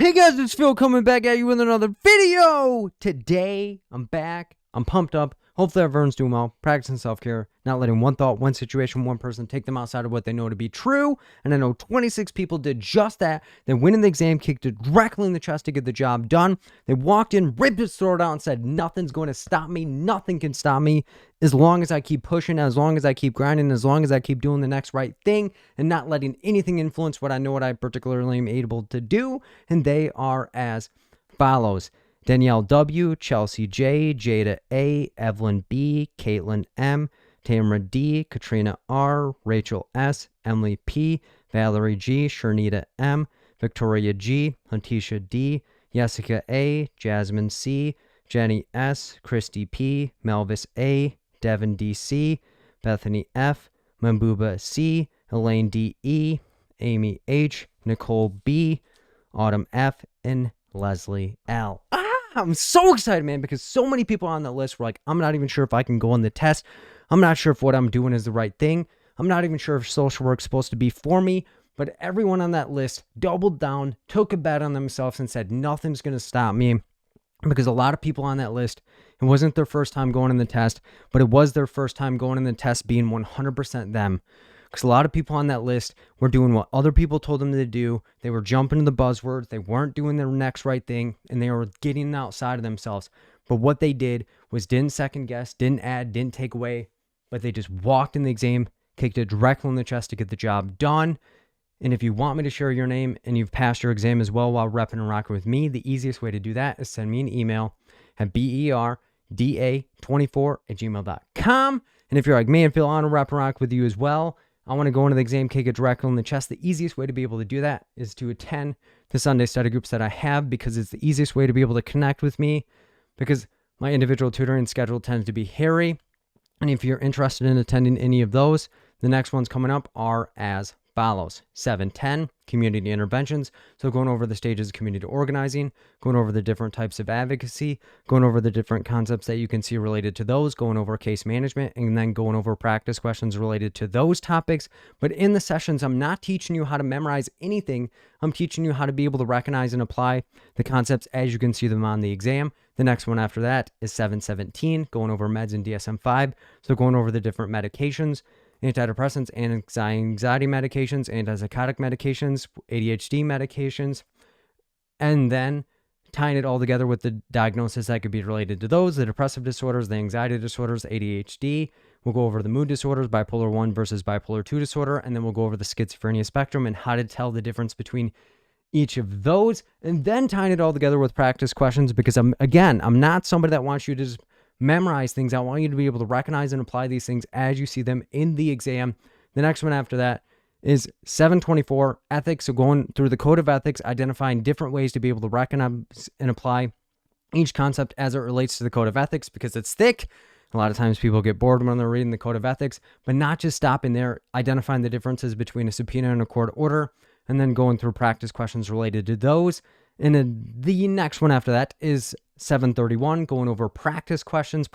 Hey guys, it's Phil coming back at you with another video. Today, I'm back. I'm pumped up. Hopefully everyone's doing well, practicing self-care, not letting one thought, one situation, one person take them outside of what they know to be true. And I know 26 people did just that. They went in the exam, kicked it directly in the chest to get the job done. They walked in, ripped his throat out and said, nothing's going to stop me. Nothing can stop me as long as I keep pushing, as long as I keep grinding, as long as I keep doing the next right thing and not letting anything influence what I particularly am able to do. And they are as follows. Danielle W, Chelsea J, Jada A, Evelyn B, Caitlin M, Tamara D, Katrina R, Rachel S, Emily P, Valerie G, Shernita M, Victoria G, Letitia D, Jessica A, Jasmine C, Jenny S, Christy P, Melvis A, Devin DC, Bethany F, Mambuba C, Elaine D E, Amy H, Nicole B, Autumn F, and Leslie L. I'm so excited, man, because so many people on the list were like, I'm not even sure if I can go on the test. I'm not sure if what I'm doing is the right thing. I'm not even sure if social work's supposed to be for me. But everyone on that list doubled down, took a bet on themselves, and said, nothing's going to stop me. Because a lot of people on that list, it wasn't their first time going in the test, but it was their first time going in the test being 100% them. Because a lot of people on that list were doing what other people told them to do. They were jumping to the buzzwords. They weren't doing their next right thing, and they were getting outside of themselves. But what they did was didn't second guess, didn't add, didn't take away, but they just walked in the exam, kicked it directly in the chest to get the job done. And if you want me to share your name and you've passed your exam as well while repping and rocking with me, the easiest way to do that is send me an email at berda24@gmail.com. And if you're like, man, Phil, I want to rep and rock with you as well, I want to go into the exam, kick it directly in the chest. The easiest way to be able to do that is to attend the Sunday study groups that I have, because it's the easiest way to be able to connect with me, because my individual tutoring schedule tends to be hairy. And if you're interested in attending any of those, the next ones coming up are as follows. 7:10, community interventions. So going over the stages of community organizing, going over the different types of advocacy, going over the different concepts that you can see related to those, going over case management, and then going over practice questions related to those topics. But in the sessions, I'm not teaching you how to memorize anything. I'm teaching you how to be able to recognize and apply the concepts as you can see them on the exam. The next one after that is 7:17, going over meds and DSM-5. So going over the different medications, antidepressants, anxiety medications, antipsychotic medications, ADHD medications, and then tying it all together with the diagnosis that could be related to those, the depressive disorders, the anxiety disorders, ADHD. We'll go over the mood disorders, bipolar 1 versus bipolar 2 disorder, and then we'll go over the schizophrenia spectrum and how to tell the difference between each of those, and then tying it all together with practice questions, because I'm not somebody that wants you to just memorize things. I want you to be able to recognize and apply these things as you see them in the exam. The next one after that is 7:24, ethics. So going through the code of ethics, identifying different ways to be able to recognize and apply each concept as it relates to the code of ethics, because it's thick. A lot of times people get bored when they're reading the code of ethics, but not just stopping there, identifying the differences between a subpoena and a court order, and then going through practice questions related to those. And then the next one after that is 7:31, going over practice questions.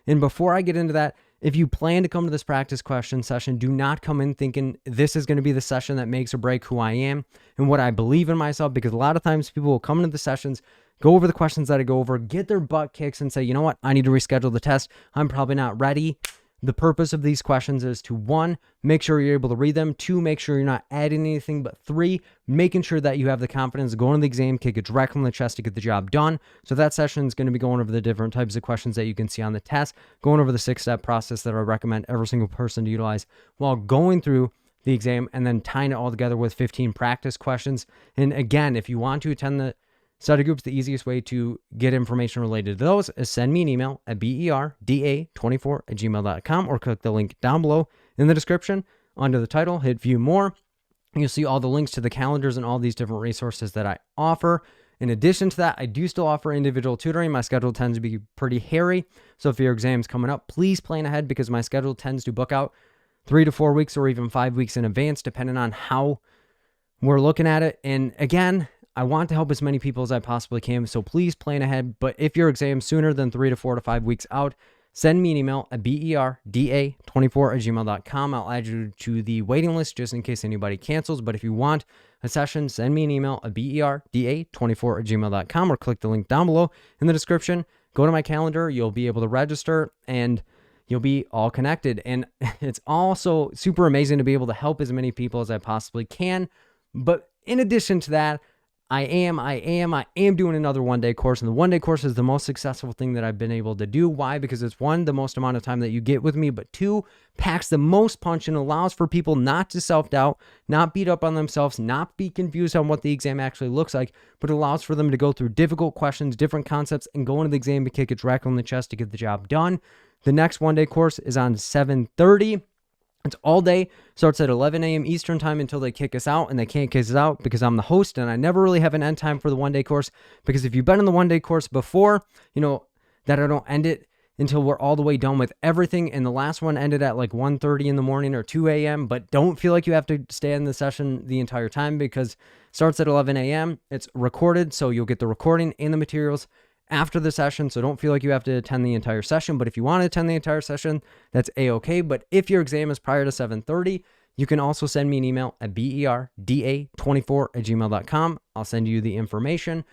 And before I get into that, if you plan to come to this practice question session, do not come in thinking this is going to be the session that makes or break who I am and what I believe in myself, because a lot of times people will come into the sessions, go over the questions that I go over, get their butt kicks and say, you know what, I need to reschedule the test. I'm probably not ready. The purpose of these questions is to, 1, make sure you're able to read them, 2, make sure you're not adding anything, but 3, making sure that you have the confidence to go into the exam, kick it directly in the chest to get the job done. So that session is going to be going over the different types of questions that you can see on the test, going over the 6-step process that I recommend every single person to utilize while going through the exam, and then tying it all together with 15 practice questions. And again, if you want to attend the study groups, the easiest way to get information related to those is send me an email at berda24@gmail.com, or click the link down below in the description under the title, hit view more. You'll see all the links to the calendars and all these different resources that I offer. In addition to that, I do still offer individual tutoring. My schedule tends to be pretty hairy. So if your exam's coming up, please plan ahead, because my schedule tends to book out 3 to 4 weeks or even 5 weeks in advance, depending on how we're looking at it. And again, I want to help as many people as I possibly can, so please plan ahead. But if your exam's sooner than 3 to 4 to 5 weeks out, send me an email at berda24@gmail.com. I'll add you to the waiting list just in case anybody cancels. But if you want a session, send me an email at berda24@gmail.com or click the link down below in the description. Go to my calendar. You'll be able to register and you'll be all connected. And it's also super amazing to be able to help as many people as I possibly can. But in addition to that, I am doing another one-day course, and the one-day course is the most successful thing that I've been able to do. Why? Because it's one, the most amount of time that you get with me, but two, packs the most punch and allows for people not to self-doubt, not beat up on themselves, not be confused on what the exam actually looks like, but allows for them to go through difficult questions, different concepts, and go into the exam and kick it directly in the chest to get the job done. The next one-day course is on 7:30. It's all day, starts at 11 a.m. Eastern time until they kick us out, and they can't kick us out because I'm the host, and I never really have an end time for the one-day course, because if you've been in the one-day course before, you know that I don't end it until we're all the way done with everything, and the last one ended at like 1:30 in the morning or 2 a.m., but don't feel like you have to stay in the session the entire time because it starts at 11 a.m., it's recorded, so you'll get the recording and the materials after the session, so don't feel like you have to attend the entire session. But if you want to attend the entire session, that's a-okay. But if your exam is prior to 7:30, you can also send me an email at berda24@gmail.com. I'll send you the information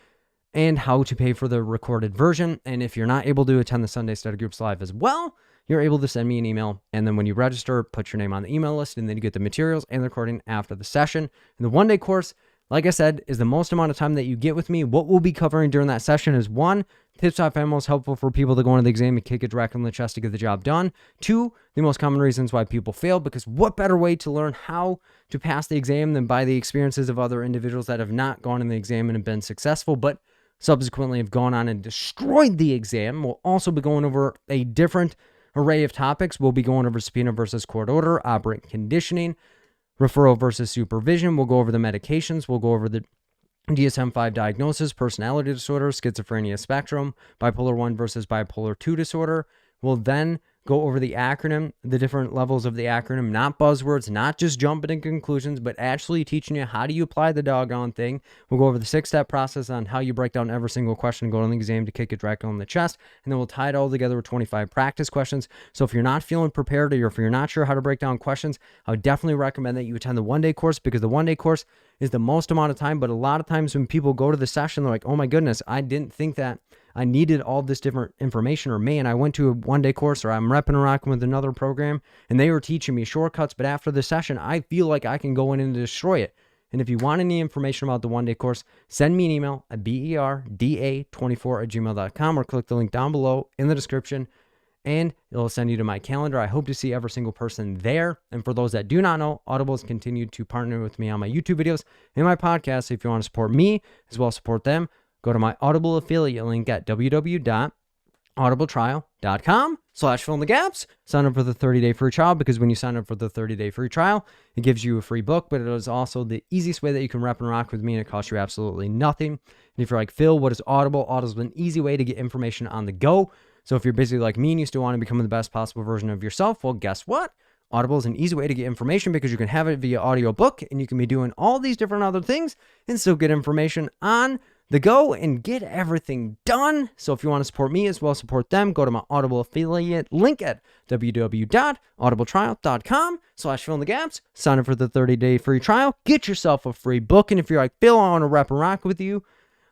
and how to pay for the recorded version. And if you're not able to attend the Sunday study groups live as well, you're able to send me an email, and then when you register, put your name on the email list, and then you get the materials and the recording after the session. And the one-day course, like I said, is the most amount of time that you get with me. What we'll be covering during that session is 1, tips I find most helpful for people to go into the exam and kick it directly in the chest to get the job done. 2, the most common reasons why people fail, because what better way to learn how to pass the exam than by the experiences of other individuals that have not gone in the exam and have been successful, but subsequently have gone on and destroyed the exam. We'll also be going over a different array of topics. We'll be going over subpoena versus court order, operant conditioning, referral versus supervision. We'll go over the medications. We'll go over the DSM-5 diagnosis, personality disorder, schizophrenia spectrum, bipolar 1 versus bipolar 2 disorder. We'll then go over the acronym, the different levels of the acronym, not buzzwords, not just jumping in conclusions, but actually teaching you how do you apply the doggone thing. We'll go over the 6-step process on how you break down every single question and go on the exam to kick it directly on the chest. And then we'll tie it all together with 25 practice questions. So if you're not feeling prepared, or if you're not sure how to break down questions, I would definitely recommend that you attend the one-day course, because the one-day course is the most amount of time. But a lot of times when people go to the session, they're like, oh my goodness, I didn't think that I needed all this different information, or man, I went to a one-day course, or I'm repping and rocking with another program and they were teaching me shortcuts, but after the session, I feel like I can go in and destroy it. And if you want any information about the one-day course, send me an email at berda24@gmail.com or click the link down below in the description, and it'll send you to my calendar. I hope to see every single person there. And for those that do not know, Audible has continued to partner with me on my YouTube videos and my podcast. So if you want to support me as well as support them, go to my Audible affiliate link at www.audibletrial.com/fill-in-the-gaps. Sign up for the 30-day free trial, because when you sign up for the 30-day free trial, it gives you a free book, but it is also the easiest way that you can rep and rock with me, and it costs you absolutely nothing. And if you're like, Phil, what is Audible? Audible's an easy way to get information on the go. So if you're busy like me and you still want to become the best possible version of yourself, well, guess what? Audible is an easy way to get information, because you can have it via audiobook, and you can be doing all these different other things and still get information on the go and get everything done. So if you want to support me as well as support them, go to my Audible affiliate link at www.audibletrial.com/fill-in-the-gaps. Sign up for the 30-day free trial. Get yourself a free book. And if you're like, Phil, I want to rep and rock with you,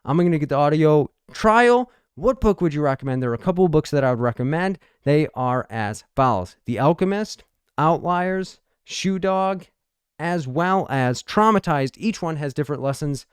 I'm going to get the audio trial. What book would you recommend? There are a couple of books that I would recommend. They are as follows: The Alchemist, Outliers, Shoe Dog, as well as Traumatized. Each one has different lessons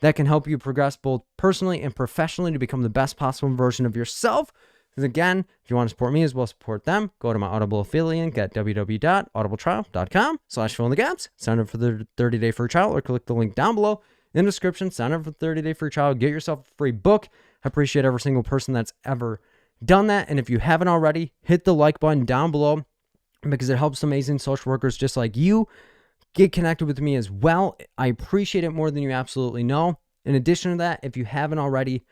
that can help you progress both personally and professionally to become the best possible version of yourself. Because again, if you want to support me as well as support them, go to my Audible affiliate at www.audibletrial.com/fill-in-the-gaps. Sign up for the 30-day free trial or click the link down below in the description. Sign up for the 30-day free trial. Get yourself a free book. I appreciate every single person that's ever done that. And if you haven't already, hit the like button down below, because it helps amazing social workers just like you get connected with me as well. I appreciate it more than you absolutely know. In addition to that, if you haven't already,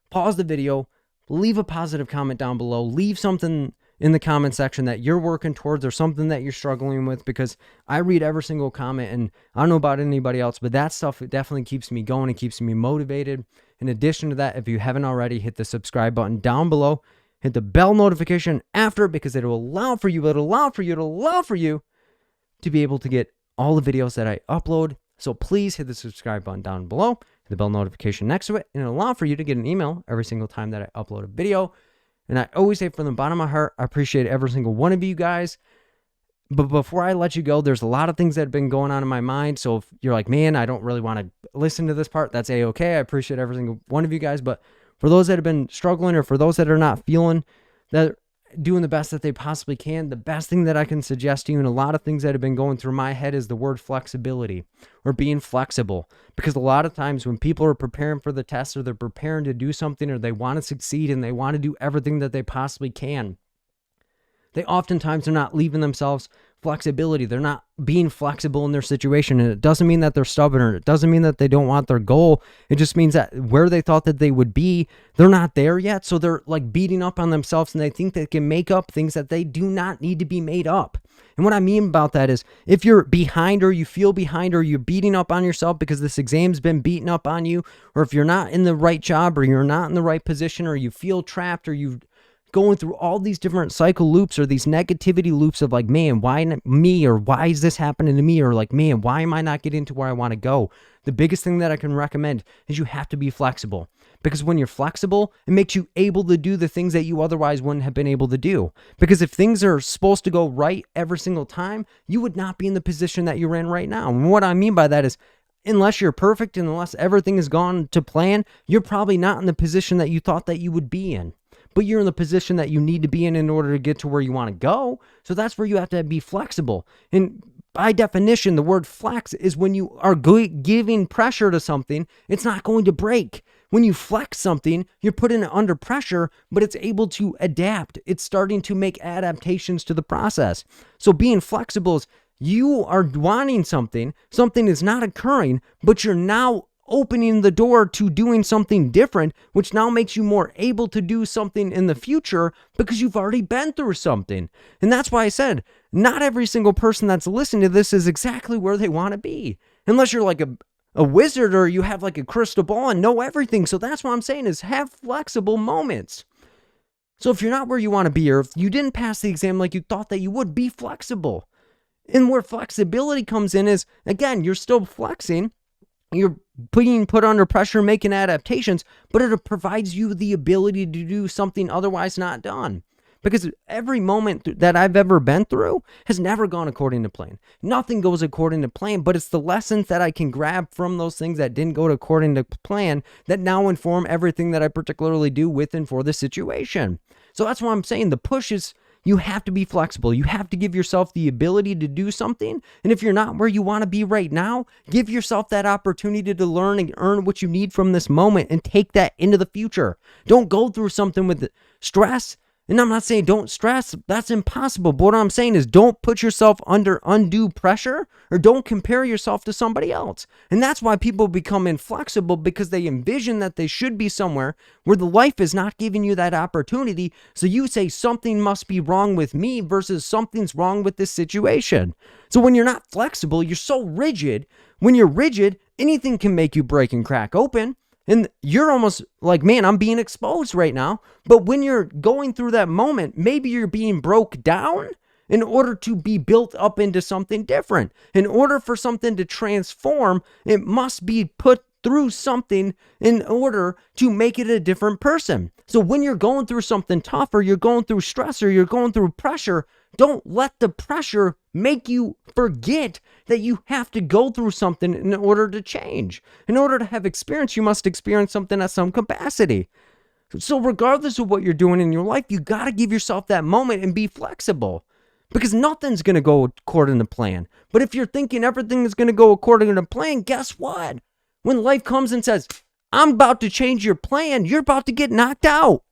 pause the video, leave a positive comment down below, leave something in the comment section that you're working towards or something that you're struggling with, because I read every single comment, and I don't know about anybody else, but that stuff, it definitely keeps me going. It keeps me motivated. In addition to that, if you haven't already, hit the subscribe button down below. Hit hit the bell notification after, because it'll allow for you to be able to get all the videos that I upload. So please hit the subscribe button down below, hit the bell notification next to it, and it'll allow for you to get an email every single time that I upload a video. And I always say from the bottom of my heart, I appreciate every single one of you guys. But before I let you go, there's a lot of things that have been going on in my mind. So if you're like, man, I don't really want to listen to this part, that's A-okay. I appreciate every single one of you guys. But for those that have been struggling, or for those that are not feeling that doing the best that they possibly can, the best thing that I can suggest to you, and a lot of things that have been going through my head, is the word flexibility, or being flexible. Because a lot of times when people are preparing for the test, or they're preparing to do something, or they want to succeed and they want to do everything that they possibly can, they oftentimes are not leaving themselves flexibility. They're not being flexible in their situation. And it doesn't mean that they're stubborn, or it doesn't mean that they don't want their goal. It just means that where they thought that they would be, they're not there yet. So they're like beating up on themselves, and they think they can make up things that they do not need to be made up. And what I mean about that is, if you're behind, or you feel behind, or you're beating up on yourself because this exam's been beating up on you, or if you're not in the right job, or you're not in the right position, or you feel trapped, or you going through all these different cycle loops, or these negativity loops of like, man, why not me? Or why is this happening to me? Or like, man, why am I not getting to where I want to go? The biggest thing that I can recommend is you have to be flexible. Because when you're flexible, it makes you able to do the things that you otherwise wouldn't have been able to do. Because if things are supposed to go right every single time, you would not be in the position that you're in right now. And what I mean by that is, unless you're perfect and unless everything has gone to plan, you're probably not in the position that you thought that you would be in. But you're in the position that you need to be in order to get to where you want to go. So that's where you have to be flexible. And by definition, the word flex is when you are giving pressure to something, it's not going to break. When you flex something, you're putting it under pressure, but it's able to adapt. It's starting to make adaptations to the process. So being flexible is, you are wanting something is not occurring, but you're now opening the door to doing something different, which now makes you more able to do something in the future because you've already been through something. And that's why I said, not every single person that's listening to this is exactly where they want to be, unless you're like a wizard, or you have like a crystal ball and know everything. So that's what I'm saying is, have flexible moments. So if you're not where you want to be, or if you didn't pass the exam like you thought that you would, be flexible. And where flexibility comes in is, again, you're still flexing, you're being put under pressure, making adaptations, but it provides you the ability to do something otherwise not done. Because every moment that I've ever been through has never gone according to plan. Nothing goes according to plan, but it's the lessons that I can grab from those things that didn't go according to plan that now inform everything that I particularly do with and for the situation. So that's why I'm saying the push is, you have to be flexible. You have to give yourself the ability to do something. And if you're not where you want to be right now, give yourself that opportunity to learn and earn what you need from this moment and take that into the future. Don't go through something with stress. And I'm not saying don't stress. That's impossible. But what I'm saying is, don't put yourself under undue pressure, or don't compare yourself to somebody else. And that's why people become inflexible, because they envision that they should be somewhere where the life is not giving you that opportunity. So you say something must be wrong with me versus something's wrong with this situation. So when you're not flexible, you're so rigid. When you're rigid, anything can make you break and crack open. And you're almost like, man, I'm being exposed right now. But when you're going through that moment, maybe you're being broke down in order to be built up into something different. In order for something to transform, it must be put through something in order to make it a different person. So when you're going through something tough, or you're going through stress, or you're going through pressure, don't let the pressure make you forget that you have to go through something in order to change. In order to have experience, you must experience something at some capacity. So regardless of what you're doing in your life, you got to give yourself that moment and be flexible, because nothing's going to go according to plan. But if you're thinking everything is going to go according to plan, guess what? When life comes and says, I'm about to change your plan, you're about to get knocked out.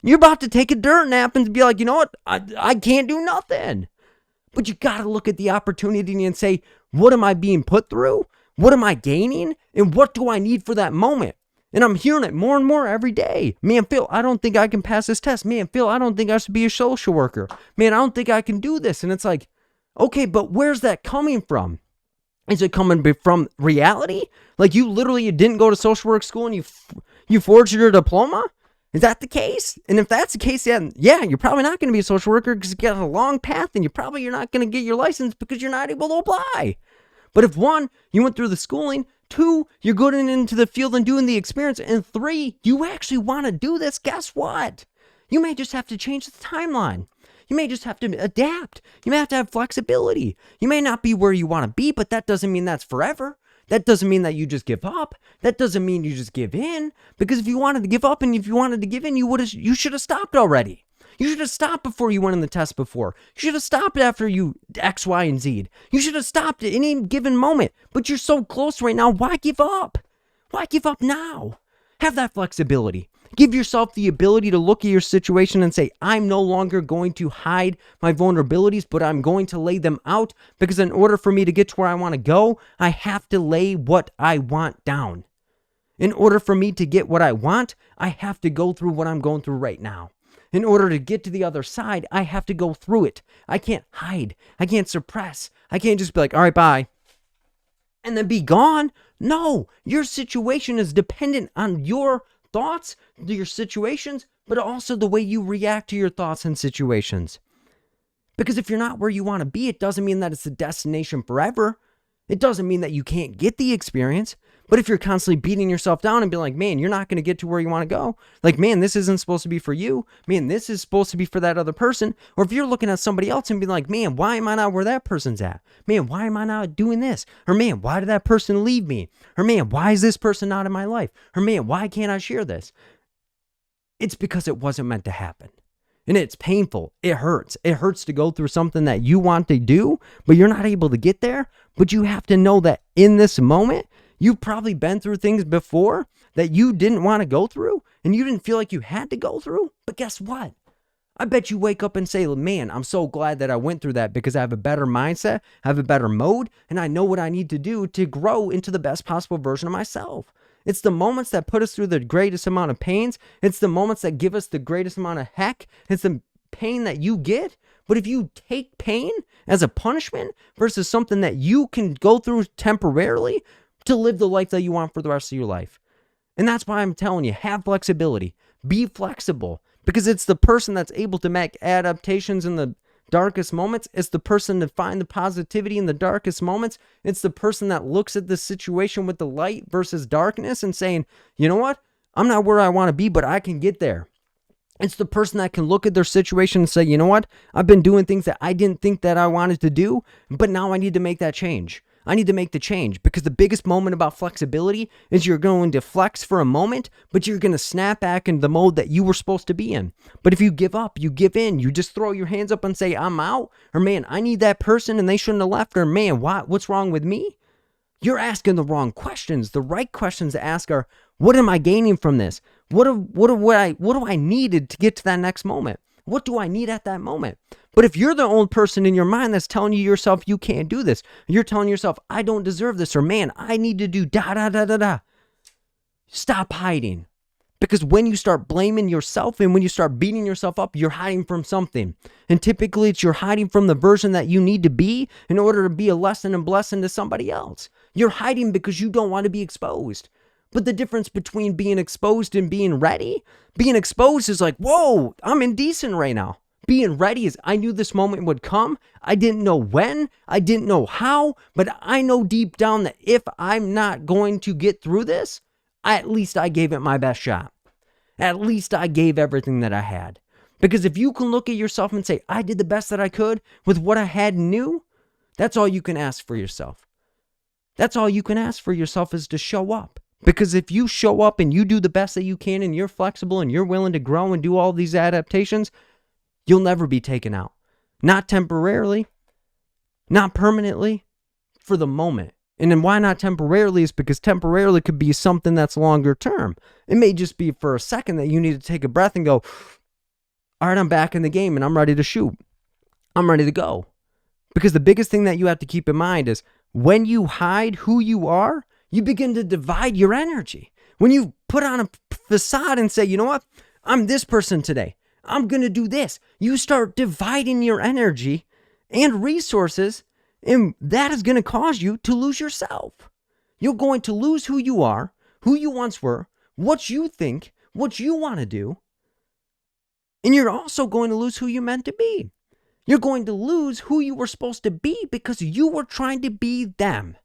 You're about to take a dirt nap and be like, you know what? I can't do nothing. But you got to look at the opportunity and say, what am I being put through? What am I gaining? And what do I need for that moment? And I'm hearing it more and more every day. Man, Phil, I don't think I can pass this test. Man, Phil, I don't think I should be a social worker. Man, I don't think I can do this. And it's like, okay, but where's that coming from? Is it coming from reality? Like you didn't go to social work school and you forged your diploma? Is that the case? And if that's the case, yeah, you're probably not going to be a social worker because you got a long path, and you're not going to get your license because you're not able to apply. But if 1, you went through the schooling, 2, you're going into the field and doing the experience, and 3, you actually want to do this, guess what? You may just have to change the timeline. You may just have to adapt. You may have to have flexibility. You may not be where you want to be, but that doesn't mean that's forever. That doesn't mean that you just give up. That doesn't mean you just give in. Because if you wanted to give up and if you wanted to give in, you should have stopped already. You should have stopped before you went in the test before. You should have stopped after you X, Y, and Z. You should have stopped at any given moment. But you're so close right now. Why give up? Why give up now? Have that flexibility. Give yourself the ability to look at your situation and say, I'm no longer going to hide my vulnerabilities, but I'm going to lay them out, because in order for me to get to where I want to go, I have to lay what I want down. In order for me to get what I want, I have to go through what I'm going through right now. In order to get to the other side, I have to go through it. I can't hide. I can't suppress. I can't just be like, all right, bye, and then be gone. No, your situation is dependent on your thoughts, your situations, but also the way you react to your thoughts and situations. Because if you're not where you want to be, it doesn't mean that it's the destination forever. It doesn't mean that you can't get the experience. But if you're constantly beating yourself down and being like, man, you're not going to get to where you want to go. Like, man, this isn't supposed to be for you. Man, this is supposed to be for that other person. Or if you're looking at somebody else and being like, man, why am I not where that person's at? Man, why am I not doing this? Or man, why did that person leave me? Or man, why is this person not in my life? Or man, why can't I share this? It's because it wasn't meant to happen. And it's painful. It hurts. It hurts to go through something that you want to do, but you're not able to get there. But you have to know that in this moment, you've probably been through things before that you didn't want to go through, and you didn't feel like you had to go through. But guess what? I bet you wake up and say, man, I'm so glad that I went through that, because I have a better mindset, I have a better mode, and I know what I need to do to grow into the best possible version of myself. It's the moments that put us through the greatest amount of pains. It's the moments that give us the greatest amount of heck. It's the pain that you get. But if you take pain as a punishment versus something that you can go through temporarily to live the life that you want for the rest of your life. And that's why I'm telling you, have flexibility. Be flexible. Because it's the person that's able to make adaptations in the darkest moments. It's the person to find the positivity in the darkest moments. It's the person that looks at the situation with the light versus darkness and saying, you know what? I'm not where I want to be, but I can get there. It's the person that can look at their situation and say, you know what? I've been doing things that I didn't think that I wanted to do, but now I need to make that change. I need to make the change, because the biggest moment about flexibility is you're going to flex for a moment, but you're going to snap back into the mode that you were supposed to be in. But if you give up, you give in, you just throw your hands up and say, I'm out, or man, I need that person and they shouldn't have left, or man, what's wrong with me? You're asking the wrong questions. The right questions to ask are, what am I gaining from this? What do I need to get to that next moment? What do I need at that moment? But if you're the only person in your mind that's telling yourself you can't do this, you're telling yourself, I don't deserve this, or man, I need to do da. Stop hiding. Because when you start blaming yourself and when you start beating yourself up, you're hiding from something. And typically it's you're hiding from the version that you need to be in order to be a lesson and blessing to somebody else. You're hiding because you don't want to be exposed. But the difference between being exposed and being exposed is like, whoa, I'm indecent right now. Being ready is, I knew this moment would come. I didn't know when, I didn't know how, but I know deep down that if I'm not going to get through this, at least I gave it my best shot. At least I gave everything that I had. Because if you can look at yourself and say, I did the best that I could with what I had and knew, that's all you can ask for yourself. That's all you can ask for yourself, is to show up. Because if you show up and you do the best that you can and you're flexible and you're willing to grow and do all these adaptations, you'll never be taken out. Not temporarily, not permanently, for the moment. And then why not temporarily is because temporarily could be something that's longer term. It may just be for a second that you need to take a breath and go, all right, I'm back in the game and I'm ready to shoot. I'm ready to go. Because the biggest thing that you have to keep in mind is when you hide who you are, you begin to divide your energy. When you put on a facade and say, you know what? I'm this person today. I'm going to do this. You start dividing your energy and resources, and that is going to cause you to lose yourself. You're going to lose who you are, who you once were, what you think, what you want to do, And you're also going to lose who you meant to be. You're going to lose who you were supposed to be because you were trying to be them.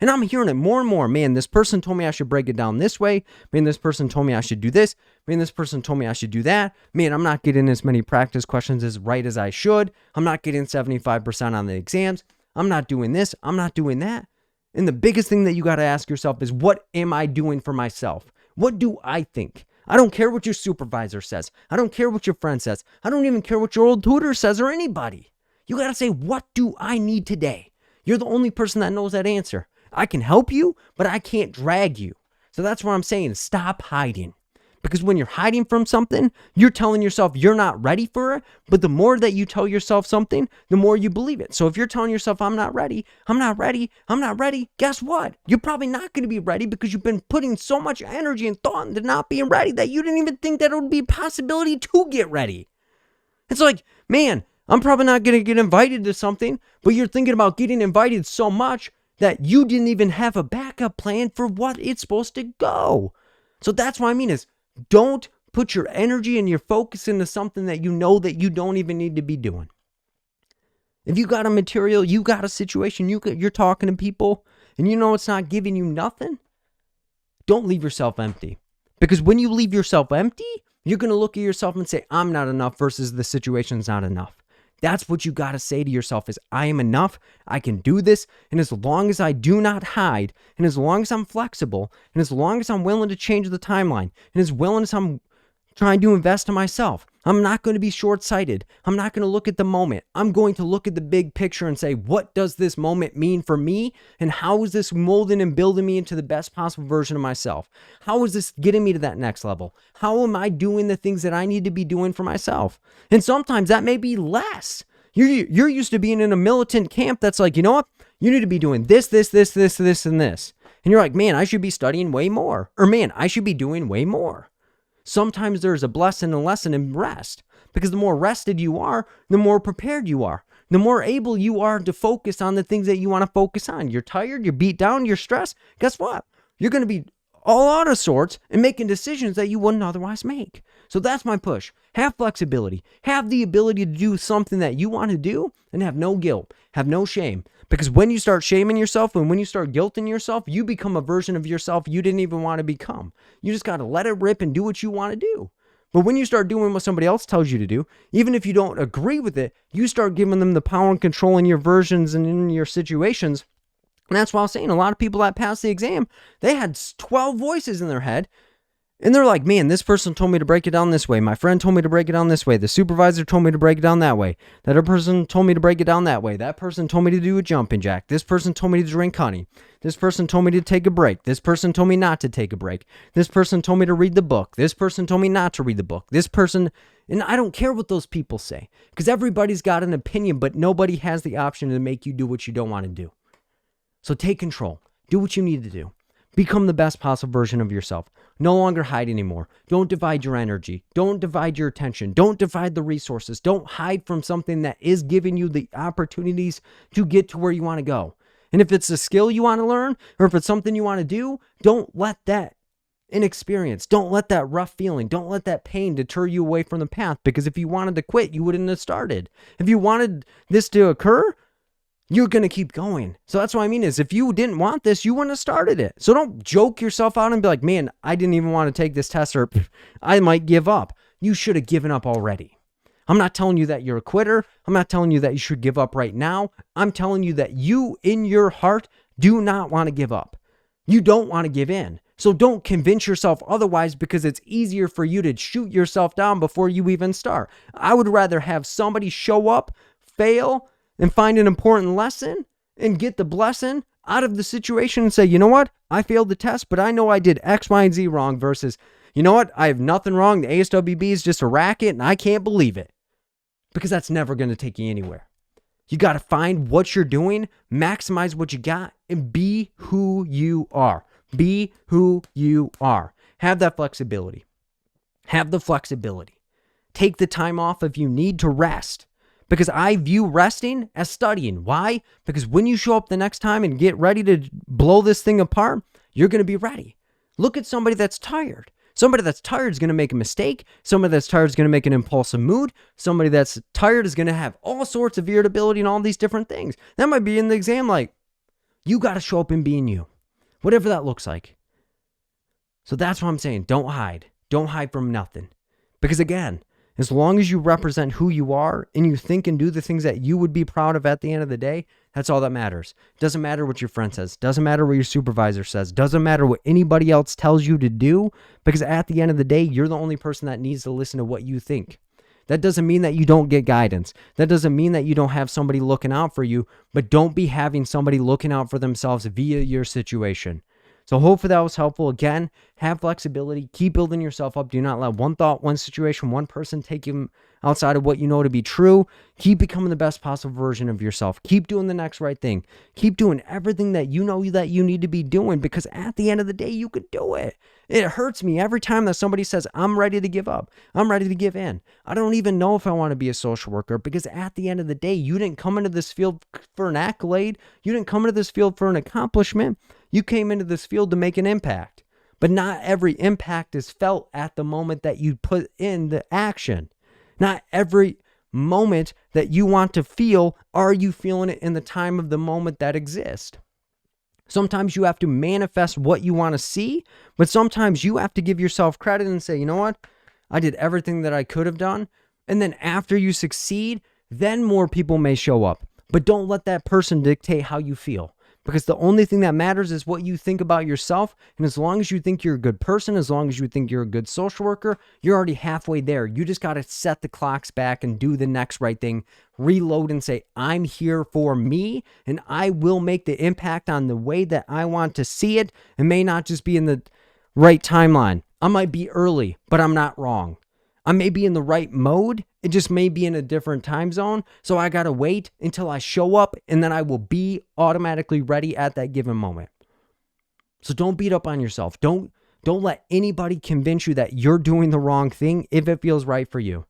And I'm hearing it more and more. Man, this person told me I should break it down this way. Man, this person told me I should do this. Man, this person told me I should do that. Man, I'm not getting as many practice questions as right as I should. I'm not getting 75% on the exams. I'm not doing this. I'm not doing that. And the biggest thing that you got to ask yourself is, what am I doing for myself? What do I think? I don't care what your supervisor says. I don't care what your friend says. I don't even care what your old tutor says or anybody. You got to say, what do I need today? You're the only person that knows that answer. I can help you, but I can't drag you. So that's what I'm saying. Stop hiding. Because when you're hiding from something, you're telling yourself you're not ready for it. But the more that you tell yourself something, the more you believe it. So if you're telling yourself, I'm not ready, guess what? You're probably not going to be ready because you've been putting so much energy and thought into not being ready that you didn't even think that it would be a possibility to get ready. It's like, man, I'm probably not going to get invited to something, but you're thinking about getting invited so much that you didn't even have a backup plan for what it's supposed to go. So that's what I mean is, don't put your energy and your focus into something that you know that you don't even need to be doing. If you got a material, you got a situation, you're talking to people, and you know it's not giving you nothing, don't leave yourself empty. Because when you leave yourself empty, you're going to look at yourself and say, I'm not enough versus the situation's not enough. That's what you got to say to yourself is, I am enough, I can do this, and as long as I do not hide, and as long as I'm flexible, and as long as I'm willing to change the timeline, and as willing as I'm trying to invest in myself, I'm not going to be short-sighted. I'm not going to look at the moment. I'm going to look at the big picture and say, what does this moment mean for me? And how is this molding and building me into the best possible version of myself? How is this getting me to that next level? How am I doing the things that I need to be doing for myself? And sometimes that may be less. You're used to being in a militant camp that's like, you know what? You need to be doing this, and this. And you're like, man, I should be studying way more. Or man, I should be doing way more. Sometimes there's a blessing and lesson in rest, because the more rested you are, the more prepared you are, the more able you are to focus on the things that you want to focus on. You're tired, you're beat down, you're stressed. Guess what? You're going to be all out of sorts and making decisions that you wouldn't otherwise make. So that's my push. Have flexibility. Have the ability to do something that you want to do and have no guilt, have no shame. Because when you start shaming yourself and when you start guilting yourself, you become a version of yourself you didn't even want to become. You just got to let it rip and do what you want to do. But when you start doing what somebody else tells you to do, even if you don't agree with it, you start giving them the power and control in your versions and in your situations. And that's why I was saying a lot of people that passed the exam, they had 12 voices in their head. And they're like, man, this person told me to break it down this way. My friend told me to break it down this way. The supervisor told me to break it down that way. That other person told me to break it down that way. That person told me to do a jumping jack. This person told me to drink honey. This person told me to take a break. This person told me not to take a break. This person told me to read the book. This person told me not to read the book. This person, and I don't care what those people say, because everybody's got an opinion, but nobody has the option to make you do what you don't want to do. So take control. Do what you need to do. Become the best possible version of yourself. No longer hide anymore. Don't divide your energy. Don't divide your attention. Don't divide the resources. Don't hide from something that is giving you the opportunities to get to where you want to go. And if it's a skill you want to learn, or if it's something you want to do, don't let that inexperience, don't let that rough feeling, don't let that pain deter you away from the path. Because if you wanted to quit, you wouldn't have started. If you wanted this to occur, you're going to keep going. So that's what I mean is, if you didn't want this, you wouldn't have started it. So don't joke yourself out and be like, man, I didn't even want to take this test, or I might give up. You should have given up already. I'm not telling you that you're a quitter. I'm not telling you that you should give up right now. I'm telling you that you, in your heart, do not want to give up. You don't want to give in. So don't convince yourself otherwise, because it's easier for you to shoot yourself down before you even start. I would rather have somebody show up, fail, and find an important lesson and get the blessing out of the situation and say, you know what? I failed the test, but I know I did X, Y, and Z wrong, versus, you know what? I have nothing wrong. The ASWB is just a racket and I can't believe it. Because that's never going to take you anywhere. You got to find what you're doing, maximize what you got, and be who you are. Be who you are. Have that flexibility. Have the flexibility. Take the time off if you need to rest. Because I view resting as studying. Why? Because when you show up the next time and get ready to blow this thing apart, you're going to be ready. Look at somebody that's tired. Somebody that's tired is going to make a mistake. Somebody that's tired is going to make an impulsive mood. Somebody that's tired is going to have all sorts of irritability and all these different things. That might be in the exam like, you got to show up and being you, whatever that looks like. So that's what I'm saying. Don't hide. Don't hide from nothing. Because again, as long as you represent who you are and you think and do the things that you would be proud of at the end of the day, that's all that matters. Doesn't matter what your friend says. Doesn't matter what your supervisor says. Doesn't matter what anybody else tells you to do, because at the end of the day, you're the only person that needs to listen to what you think. That doesn't mean that you don't get guidance. That doesn't mean that you don't have somebody looking out for you, but don't be having somebody looking out for themselves via your situation. So hopefully that was helpful. Again, have flexibility. Keep building yourself up. Do not let one thought, one situation, one person take you outside of what you know to be true. Keep becoming the best possible version of yourself. Keep doing the next right thing. Keep doing everything that you know that you need to be doing, because at the end of the day, you could do it. It hurts me every time that somebody says, I'm ready to give up. I'm ready to give in. I don't even know if I want to be a social worker, because at the end of the day, you didn't come into this field for an accolade. You didn't come into this field for an accomplishment. You came into this field to make an impact. But not every impact is felt at the moment that you put in the action. Not every moment that you want to feel, are you feeling it in the time of the moment that exists. Sometimes you have to manifest what you want to see, but sometimes you have to give yourself credit and say, you know what? I did everything that I could have done. And then after you succeed, then more people may show up. But don't let that person dictate how you feel. Because the only thing that matters is what you think about yourself. And as long as you think you're a good person, as long as you think you're a good social worker, you're already halfway there. You just got to set the clocks back and do the next right thing. Reload and say, I'm here for me, and I will make the impact on the way that I want to see it. It may not just be in the right timeline. I might be early, but I'm not wrong. I may be in the right mode. It just may be in a different time zone. So I got to wait until I show up, and then I will be automatically ready at that given moment. So don't beat up on yourself. Don't let anybody convince you that you're doing the wrong thing if it feels right for you.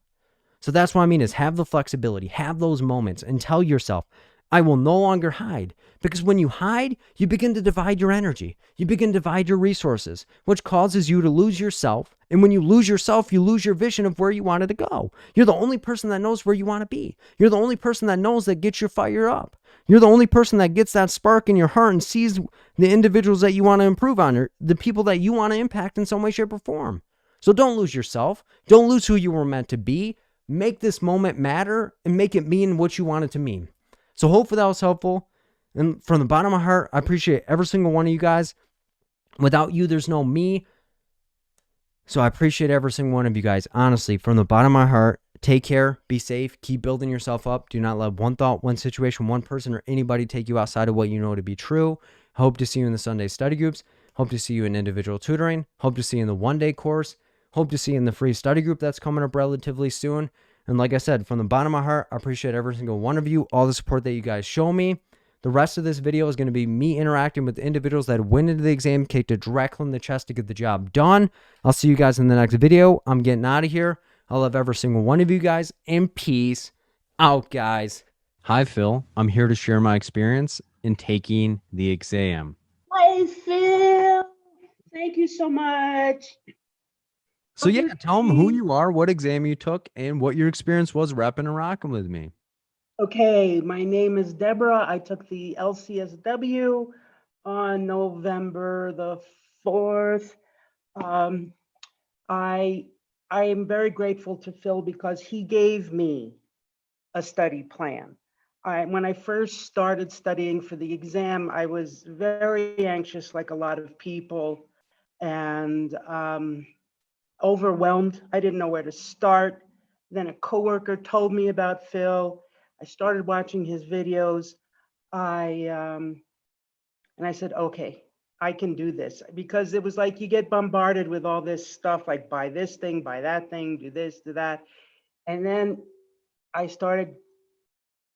So that's what I mean is have the flexibility, have those moments, and tell yourself, I will no longer hide. Because when you hide, you begin to divide your energy. You begin to divide your resources, which causes you to lose yourself. And when you lose yourself, you lose your vision of where you wanted to go. You're the only person that knows where you want to be. You're the only person that knows that gets your fire up. You're the only person that gets that spark in your heart and sees the individuals that you want to improve on, or the people that you want to impact in some way, shape, or form. So don't lose yourself. Don't lose who you were meant to be. Make this moment matter and make it mean what you want it to mean. So hopefully that was helpful. And from the bottom of my heart, I appreciate every single one of you guys. Without you, there's no me. So I appreciate every single one of you guys. Honestly, from the bottom of my heart, take care, be safe, keep building yourself up. Do not let one thought, one situation, one person, or anybody take you outside of what you know to be true. Hope to see you in the Sunday study groups. Hope to see you in individual tutoring. Hope to see you in the one-day course. Hope to see you in the free study group that's coming up relatively soon. And like I said, from the bottom of my heart, I appreciate every single one of you, all the support that you guys show me. The rest of this video is going to be me interacting with the individuals that went into the exam, kicked it directly in the chest to get the job done. I'll see you guys in the next video. I'm getting out of here. I love every single one of you guys, and peace out, guys. Hi, Phil. I'm here to share my experience in taking the exam. Hi, Phil. Thank you so much. So yeah, tell them who you are, what exam you took, and what your experience was repping and rocking with me. Okay, my name is Deborah. I took the LCSW on November the 4th. I am very grateful to Phil because he gave me a study plan. When I first started studying for the exam, I was very anxious, like a lot of people, and overwhelmed. I didn't know where to start. Then a coworker told me about Phil. I started watching his videos. And I said, okay, I can do this, because it was like you get bombarded with all this stuff, like buy this thing, buy that thing, do this, do that. And then I started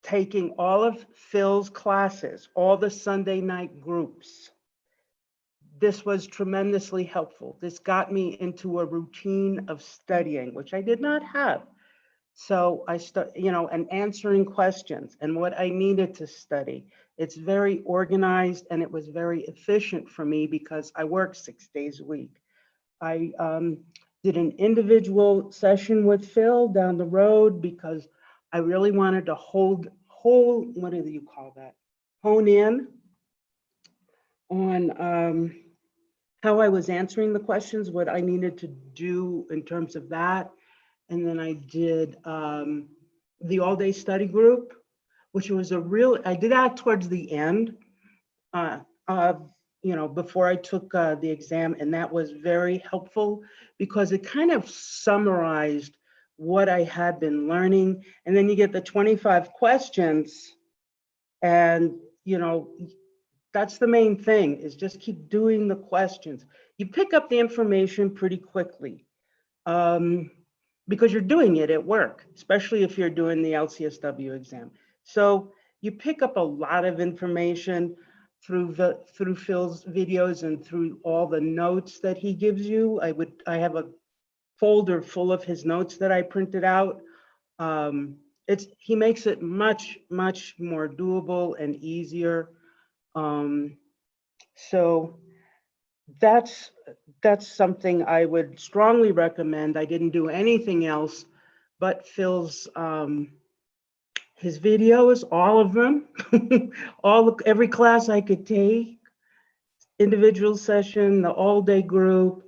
taking all of Phil's classes, all the Sunday night groups. This was tremendously helpful. This got me into a routine of studying, which I did not have. So I and answering questions and what I needed to study. It's very organized, and it was very efficient for me because I work 6 days a week. I did an individual session with Phil down the road because I really wanted to what do you call that? Hone in on how I was answering the questions, what I needed to do in terms of that. And then I did the all-day study group, which was I did that towards the end, before I took the exam, and that was very helpful because it kind of summarized what I had been learning. And then you get the 25 questions, and that's the main thing, is just keep doing the questions. You pick up the information pretty quickly because you're doing it at work, especially if you're doing the LCSW exam. So you pick up a lot of information through Phil's videos and through all the notes that he gives you. I have a folder full of his notes that I printed out. He makes it much, much more doable and easier. So that's something I would strongly recommend. I didn't do anything else but Phil's his videos, all of them, every class I could take, individual session, the all-day group,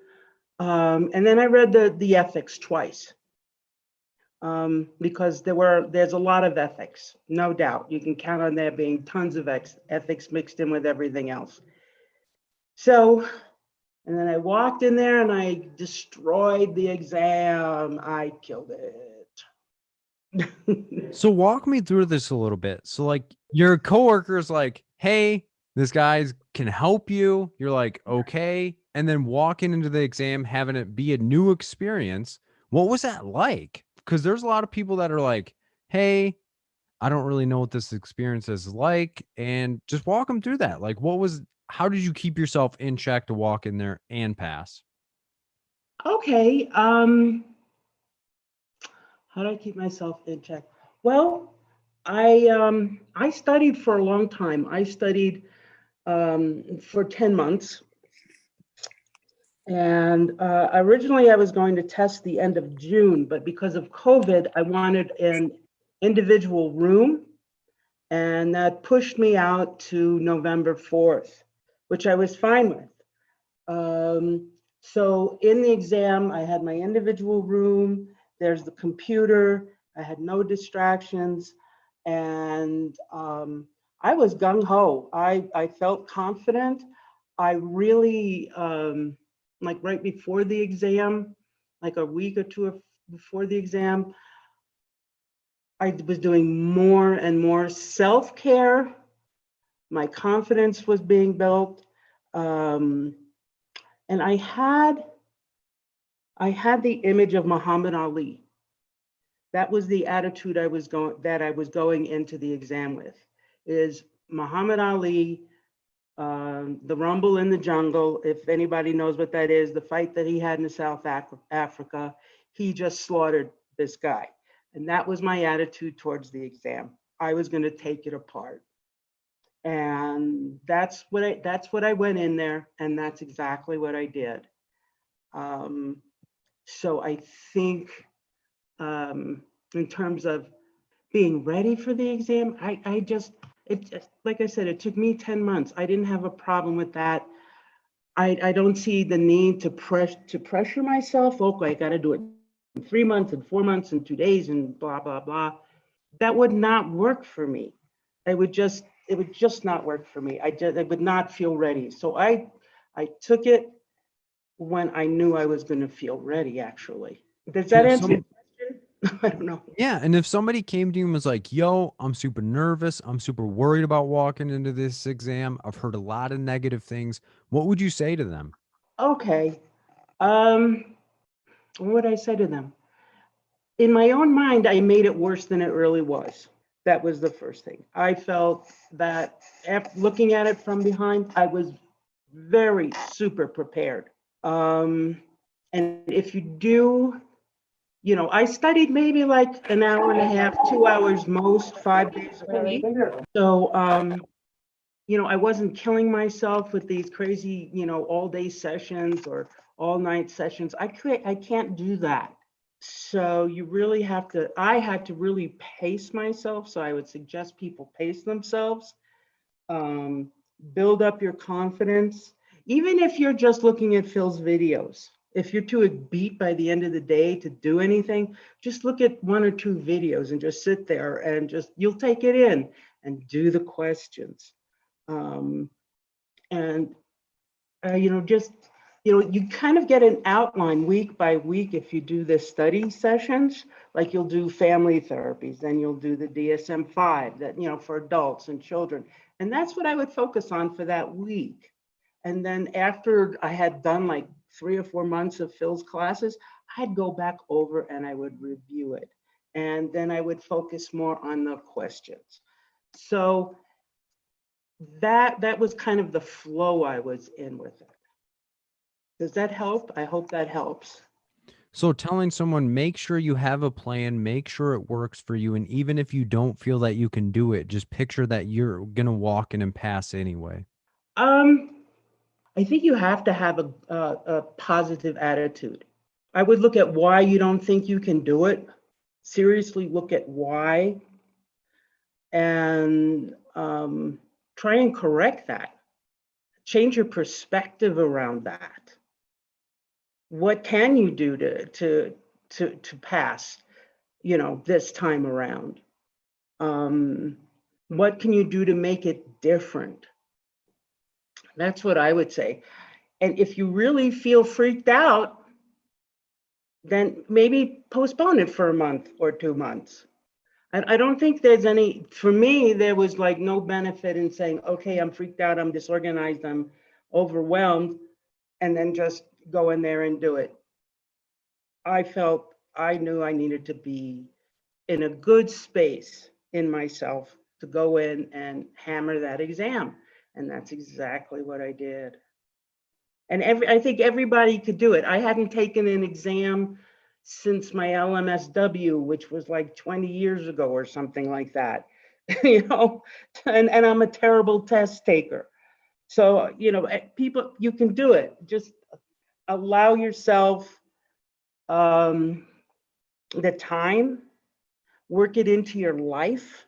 and then I read the ethics twice. Because there's a lot of ethics, no doubt. You can count on there being tons of ethics mixed in with everything else. So, and then I walked in there and I destroyed the exam. I killed it. So walk me through this a little bit. So like your coworker's like, hey, this guy can help you. You're like, okay. And then walking into the exam, having it be a new experience. What was that like? Because there's a lot of people that are like, hey, I don't really know what this experience is like. And just walk them through that. Like, how did you keep yourself in check to walk in there and pass? Okay. How do I keep myself in check? Well, I studied for a long time. I studied for 10 months. And originally I was going to test the end of June, but because of COVID, I wanted an individual room, and that pushed me out to November 4th, which I was fine with. So in the exam, I had my individual room, there's the computer, I had no distractions, and I was gung-ho. I felt confident. I really, like right before the exam, like a week or two before the exam, I was doing more and more self-care. My confidence was being built. And I had the image of Muhammad Ali. That was the attitude I was going into the exam with, is Muhammad Ali, the Rumble in the Jungle. If anybody knows what that is, the fight that he had in South Africa, he just slaughtered this guy. And that was my attitude towards the exam. I was going to take it apart. And that's what I went in there, and that's exactly what I did. So I think in terms of being ready for the exam, like I said, it took me 10 months. I didn't have a problem with that. I don't see the need to pressure myself. Okay, I got to do it in 3 months and 4 months and 2 days and blah, blah, blah. That would not work for me. It would just not work for me. I would not feel ready. So I took it when I knew I was going to feel ready, actually. Does that answer your question? I don't know. Yeah, and if somebody came to you and was like, yo, I'm super nervous, I'm super worried about walking into this exam, I've heard a lot of negative things, what would you say to them? Okay. What would I say to them? In my own mind, I made it worse than it really was. That was the first thing. I felt that after looking at it from behind, I was very super prepared. And if you do, I studied maybe like an hour and a half, 2 hours most, 5 days a week. So, I wasn't killing myself with these crazy, all day sessions or all night sessions. I can't do that. So you really have to, I had to really pace myself. So I would suggest people pace themselves, um, build up your confidence, even if you're just looking at Phil's videos. If you're too beat by the end of the day to do anything, just look at 1 or 2 videos and just sit there and just, you'll take it in and do the questions. And just, you kind of get an outline week by week if you do the study sessions, like you'll do family therapies, then you'll do the DSM-5 that, for adults and children. And that's what I would focus on for that week. And then after I had done like 3 or 4 months of Phil's classes, I'd go back over and I would review it. And then I would focus more on the questions. So that was kind of the flow I was in with it. Does that help? I hope that helps. So telling someone, make sure you have a plan, make sure it works for you. And even if you don't feel that you can do it, just picture that you're going to walk in and pass anyway. I think you have to have a positive attitude. I would look at why you don't think you can do it. Seriously, look at why, and try and correct that. Change your perspective around that. What can you do to pass, this time around? What can you do to make it different? That's what I would say. And if you really feel freaked out, then maybe postpone it for a month or 2 months. I don't think there's any, for me, there was like no benefit in saying, okay, I'm freaked out, I'm disorganized, I'm overwhelmed, and then just go in there and do it. I knew I needed to be in a good space in myself to go in and hammer that exam. And that's exactly what I did. And I think everybody could do it. I hadn't taken an exam since my LMSW, which was like 20 years ago or something like that, and I'm a terrible test taker. So, people, you can do it. Just allow yourself the time, work it into your life.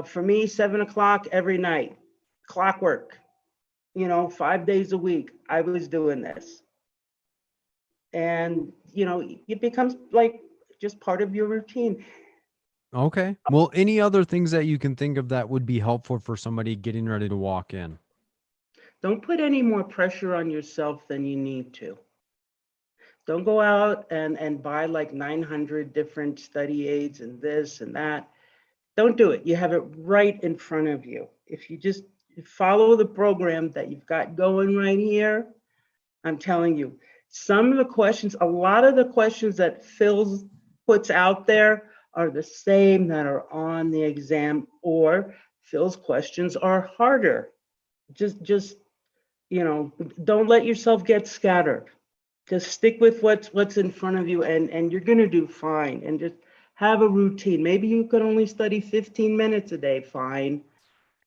For me, 7 o'clock every night, clockwork, 5 days a week, I was doing this. And, it becomes like just part of your routine. Okay. Well, any other things that you can think of that would be helpful for somebody getting ready to walk in? Don't put any more pressure on yourself than you need to. Don't go out and buy like 900 different study aids and this and that. Don't do it. You have it right in front of you. If you just follow the program that you've got going right here, I'm telling you, some of the questions, a lot of the questions that Phil puts out there are the same that are on the exam, or Phil's questions are harder. Just don't let yourself get scattered. Just stick with what's in front of you, and you're gonna do fine. And just have a routine. Maybe you could only study 15 minutes a day, fine.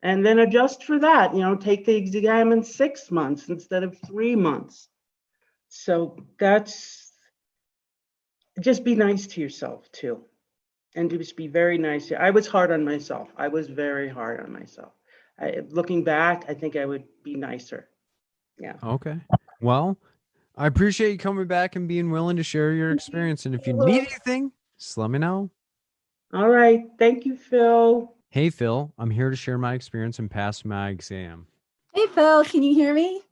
And then adjust for that, take the exam in 6 months instead of 3 months. So just be nice to yourself too. And just be very nice. I was hard on myself. I was very hard on myself. Looking back, I think I would be nicer. Yeah. Okay. Well, I appreciate you coming back and being willing to share your experience. And if you need anything, just let me know. All right. Thank you, Phil. Hey, Phil, I'm here to share my experience and pass my exam. Hey Phil, can you hear me?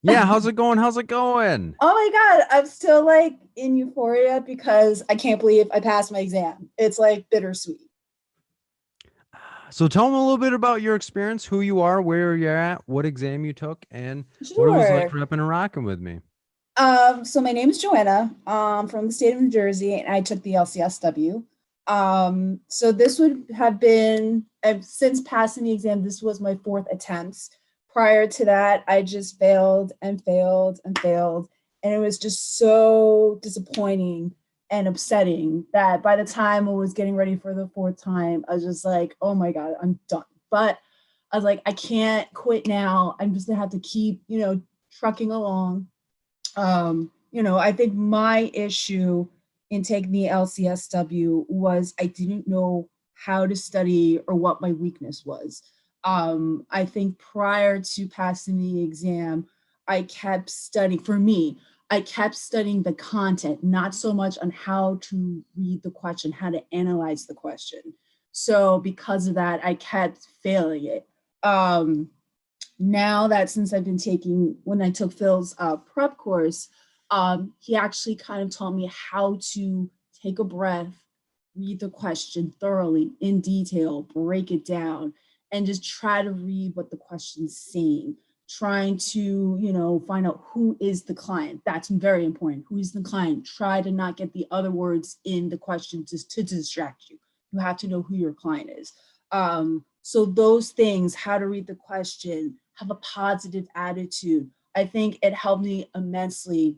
Yeah, how's it going? How's it going? Oh my God, I'm still like in euphoria because I can't believe I passed my exam. It's like bittersweet. So tell them a little bit about your experience, who you are, where you're at, what exam you took, and what it was like Sure. repping and rocking with me. So my name is Joanna, from the state of New Jersey, and I took the LCSW. So this would have been, since passing the exam, this was my 4th attempt. Prior to that, I just failed and failed and failed. And it was just so disappointing and upsetting that by the time I was getting ready for the 4th time, I was just like, oh my God, I'm done. But I was like, I can't quit now. I'm just gonna have to keep, trucking along. I think my issue in taking the LCSW was I didn't know how to study or what my weakness was. I think prior to passing the exam, I kept studying. For me, I kept studying the content, not so much on how to read the question, how to analyze the question. So because of that, I kept failing it. Now that since I've been when I took Phil's prep course, he actually kind of taught me how to take a breath, read the question thoroughly in detail, break it down, and just try to read what the question's saying. Trying to, find out who is the client. That's very important. Who is the client? Try to not get the other words in the question just to distract you. You have to know who your client is. So those things, how to read the question, have a positive attitude. I think it helped me immensely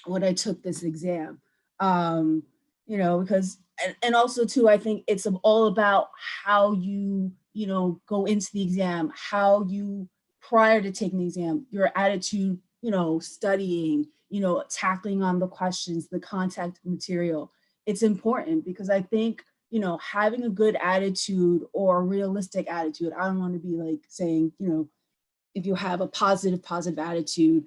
when I took this exam. Because and also too, I think it's all about how go into the exam, how you prior to taking the exam, your attitude, studying, tackling on the questions, the contact material. It's important because I think having a good attitude or a realistic attitude. I don't want to be like saying, if you have a positive attitude,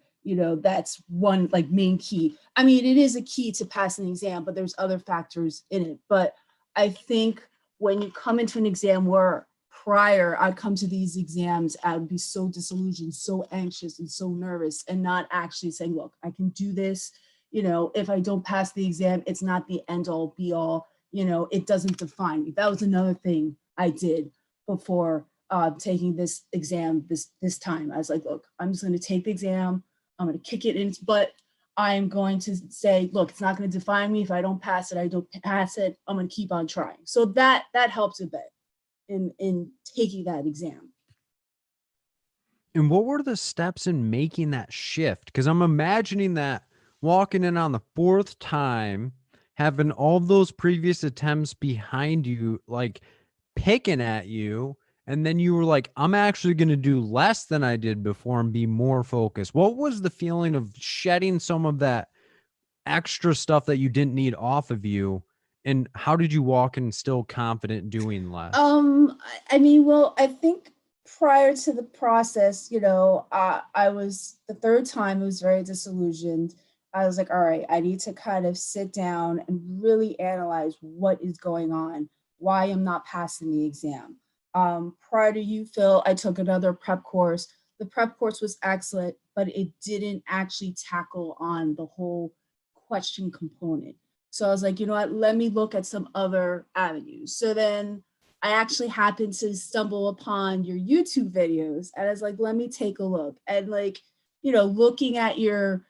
that's one like main key. I mean, it is a key to pass an exam, but there's other factors in it. But I think when you come into an exam where prior I'd come to these exams, I'd be so disillusioned, so anxious and so nervous and not actually saying, look, I can do this. If I don't pass the exam, it's not the end all be all, it doesn't define me. That was another thing I did before taking this exam this time. I was like, look, I'm just going to take the exam. I'm going to kick it in, but I'm going to say, look, it's not going to define me. If I don't pass it, I don't pass it. I'm going to keep on trying. So that helps a bit in taking that exam. And what were the steps in making that shift? Because I'm imagining that walking in on the fourth time, having all those previous attempts behind you, like picking at you, and then you were like, I'm actually going to do less than I did before and be more focused. What was the feeling of shedding some of that extra stuff that you didn't need off of you? And how did you walk in still confident doing less? I think prior to the process, I was the third time, I was very disillusioned. I was like, all right, I need to kind of sit down and really analyze what is going on, why I'm not passing the exam. Prior to you, Phil, I took another prep course. The prep course was excellent, but it didn't actually tackle on the whole question component. So I was like, you know what, let me look at some other avenues. So then I actually happened to stumble upon your YouTube videos and I was like, let me take a look. And looking at your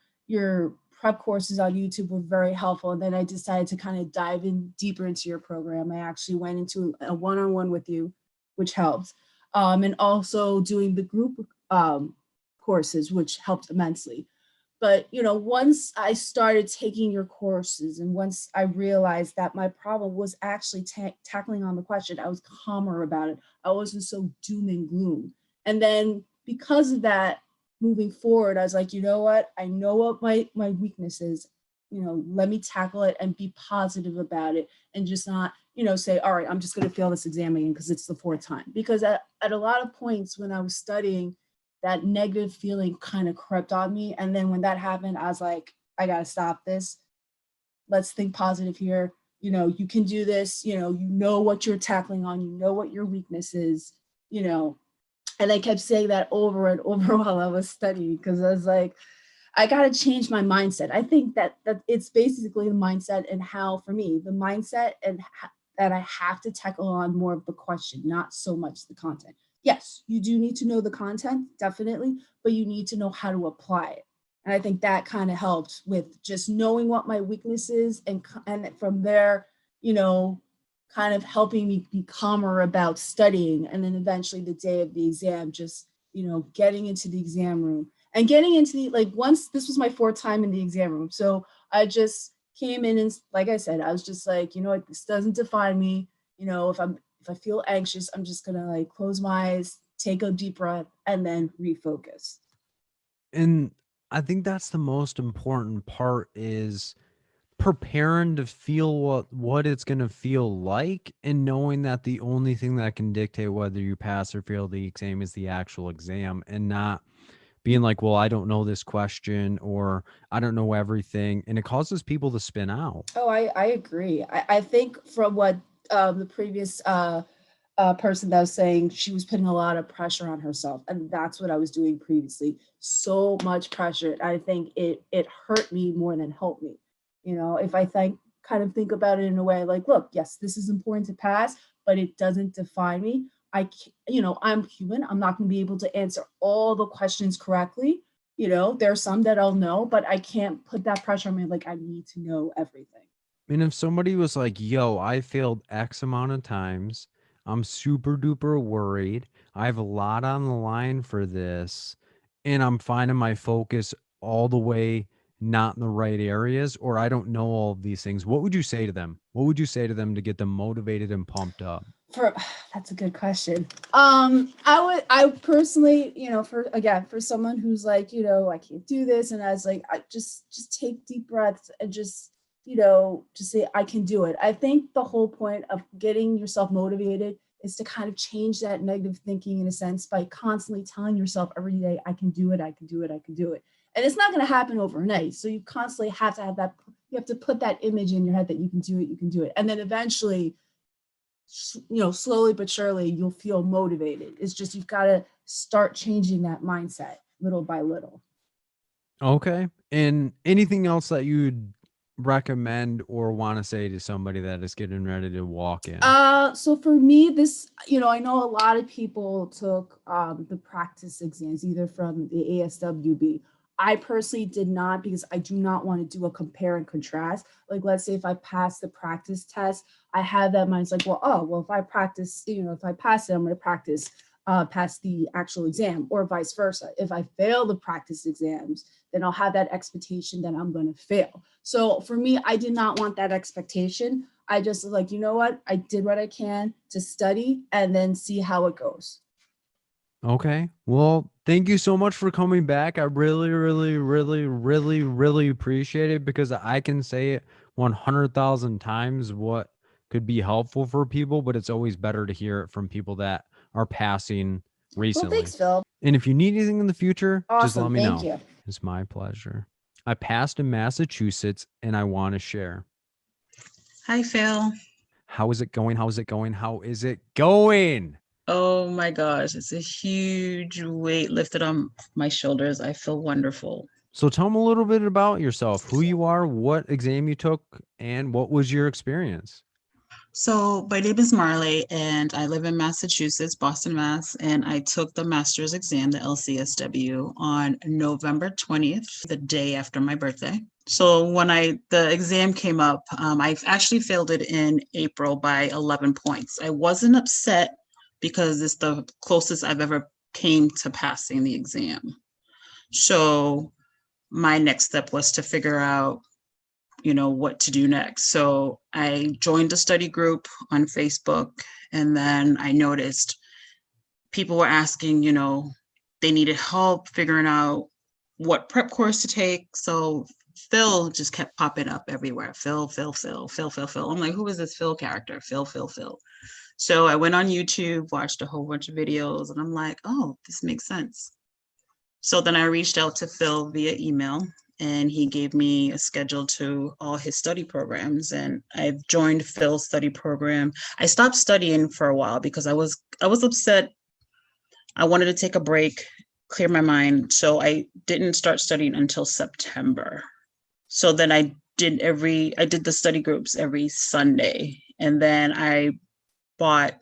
prep courses on YouTube were very helpful. And then I decided to kind of dive in deeper into your program. I actually went into a one-on-one with you, which helped. And also doing the group courses, which helped immensely. But once I started taking your courses and once I realized that my problem was actually tackling on the question, I was calmer about it. I wasn't so doom and gloom. And then because of that, moving forward, I was like, you know what? I know what my weakness is. Let me tackle it and be positive about it and just not, say, all right, I'm just going to fail this exam again because it's the fourth time. Because at a lot of points when I was studying, that negative feeling kind of crept on me. And then when that happened, I was like, I got to stop this. Let's think positive here. You can do this, you know what you're tackling on, you know what your weakness is, and I kept saying that over and over while I was studying because I was like, I got to change my mindset. I think that it's basically the mindset and how, for me, the mindset and that I have to tackle on more of the question, not so much the content. Yes, you do need to know the content, definitely, but you need to know how to apply it. And I think that kind of helped with just knowing what my weakness is and from there, kind of helping me be calmer about studying. And then eventually the day of the exam, just, getting into the exam room and getting into once this was my fourth time in the exam room. So I just came in and like I said, I was just like, this doesn't define me. If I feel anxious, I'm just gonna close my eyes, take a deep breath, and then refocus. And I think that's the most important part, is preparing to feel what it's going to feel like, and knowing that the only thing that can dictate whether you pass or fail the exam is the actual exam, and not being like, well, I don't know this question, or I don't know everything. And it causes people to spin out. Oh, I agree. I think from what the previous person that was saying, she was putting a lot of pressure on herself, and that's what I was doing previously. So much pressure. I think it hurt me more than helped me. You know, if I kind of think about it in a way like, look, yes, this is important to pass, but it doesn't define me. You know, I'm human. I'm not going to be able to answer all the questions correctly. You know, there are some that I'll know, but I can't put that pressure on me. Like, I need to know everything. And if somebody was like, yo, I failed X amount of times, I'm super duper worried, I have a lot on the line for this, and I'm finding my focus all the way not in the right areas, or I don't know all of these things, what would you say to them? What would you say to them to get them motivated and pumped up? For That's a good question. I personally, you know, for someone who's like, you know, I can't do this, and I was like, I just take deep breaths and just, you know, just say I can do it. I think the whole point of getting yourself motivated is to kind of change that negative thinking in a sense by constantly telling yourself every day, I can do it, I can do it, I can do it. And it's not going to happen overnight. So you constantly have to have that, you have to put that image in your head that you can do it, you can do it. And then eventually, you know, slowly but surely, you'll feel motivated. It's just, you've got to start changing that mindset little by little. Okay. And anything else that you'd recommend or want to say to somebody that is getting ready to walk in? So for me, this, you know, I know a lot of people took the practice exams either from the ASWB. I personally did not, because I do not want to do a compare and contrast. Like, let's say if I pass the practice test, I have that mind. It's like, well, if I practice, you know, if I pass it, I'm going to pass the actual exam, or vice versa. If I fail the practice exams, then I'll have that expectation that I'm going to fail. So for me, I did not want that expectation. I just was like, you know what? I did what I can to study and then see how it goes. Okay. Well, thank you so much for coming back. I really, really, really, really, really appreciate it, because I can say it 100,000 times what could be helpful for people, but it's always better to hear it from people that are passing Well, recently. thanks, Phil. And if you need anything in the future, just let Awesome. me Thank know. you. It's my pleasure. I passed in Massachusetts and I want to share. Hi, Phil. How is it going? How is it going? How is it going? Oh my gosh, it's a huge weight lifted on my shoulders. I feel wonderful. So tell them a little bit about yourself, who you are, what exam you took, and what was your experience? So my name is Marley, and I live in Massachusetts, Boston, Mass. And I took the master's exam, the LCSW, on November 20th, the day after my birthday. So when the exam came up, I actually failed it in April by 11 points. I wasn't upset because it's the closest I've ever came to passing the exam. So my next step was to figure out, you know, what to do next. So I joined a study group on Facebook, and then I noticed people were asking, you know, they needed help figuring out what prep course to take. So Phil just kept popping up everywhere. Phil, Phil, Phil, Phil, Phil, Phil. I'm like, who is this Phil character? Phil, Phil, Phil. So I went on YouTube, watched a whole bunch of videos, and I'm like, oh, this makes sense. So then I reached out to Phil via email, and he gave me a schedule to all his study programs, and I've joined Phil's study program. I stopped studying for a while because I was upset. I wanted to take a break, clear my mind. So I didn't start studying until September. So then I did the study groups every Sunday, and then I bought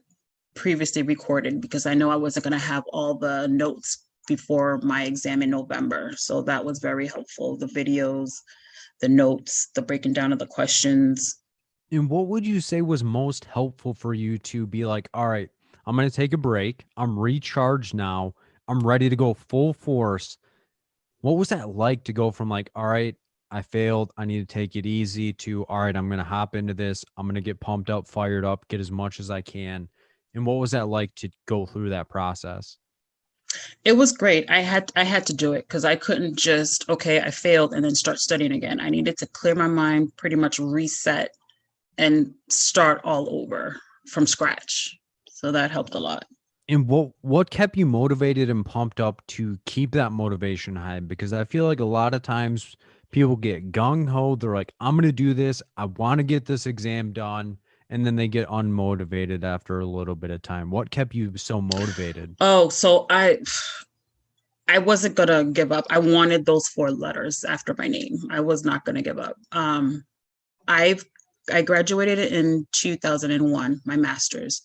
previously recorded because I know I wasn't going to have all the notes before my exam in November. So that was very helpful. The videos, the notes, the breaking down of the questions. And what would you say was most helpful for you to be like, all right, I'm going to take a break. I'm recharged now. I'm ready to go full force. What was that like to go from like, all right, I failed, I need to take it easy, to, all right, I'm going to hop into this. I'm going to get pumped up, fired up, get as much as I can. And what was that like to go through that process? It was great. I had to do it because I couldn't just, okay, I failed and then start studying again. I needed to clear my mind, pretty much reset and start all over from scratch. So that helped a lot. And what kept you motivated and pumped up to keep that motivation high? Because I feel like a lot of times people get gung ho. They're like, I'm gonna do this. I want to get this exam done, and then they get unmotivated after a little bit of time. What kept you so motivated? Oh, so I wasn't gonna give up. I wanted those 4 letters after my name. I was not gonna give up. I've I graduated in 2001, my master's.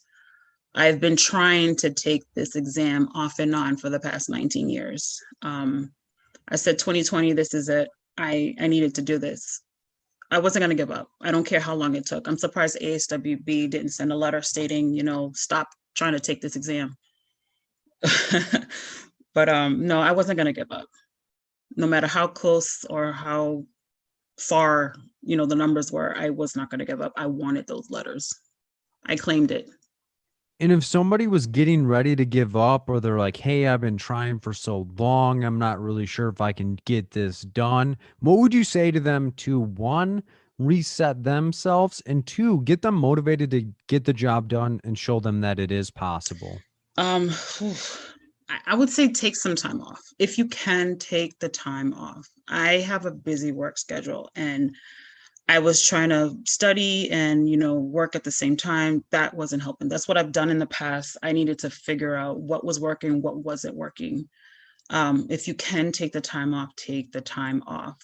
I've been trying to take this exam off and on for the past 19 years. I said 2020, this is it. I needed to do this. I wasn't going to give up. I don't care how long it took. I'm surprised ASWB didn't send a letter stating, stop trying to take this exam. But no, I wasn't going to give up. No matter how close or how far, the numbers were, I was not going to give up. I wanted those letters. I claimed it. And if somebody was getting ready to give up, or they're like, hey, I've been trying for so long, I'm not really sure if I can get this done, what would you say to them to, one, reset themselves, and two, get them motivated to get the job done and show them that it is possible? Whew, I would say take some time off. If you can take the time off. I have a busy work schedule and I was trying to study and, work at the same time. That wasn't helping. That's what I've done in the past. I needed to figure out what was working, what wasn't working. If you can take the time off, take the time off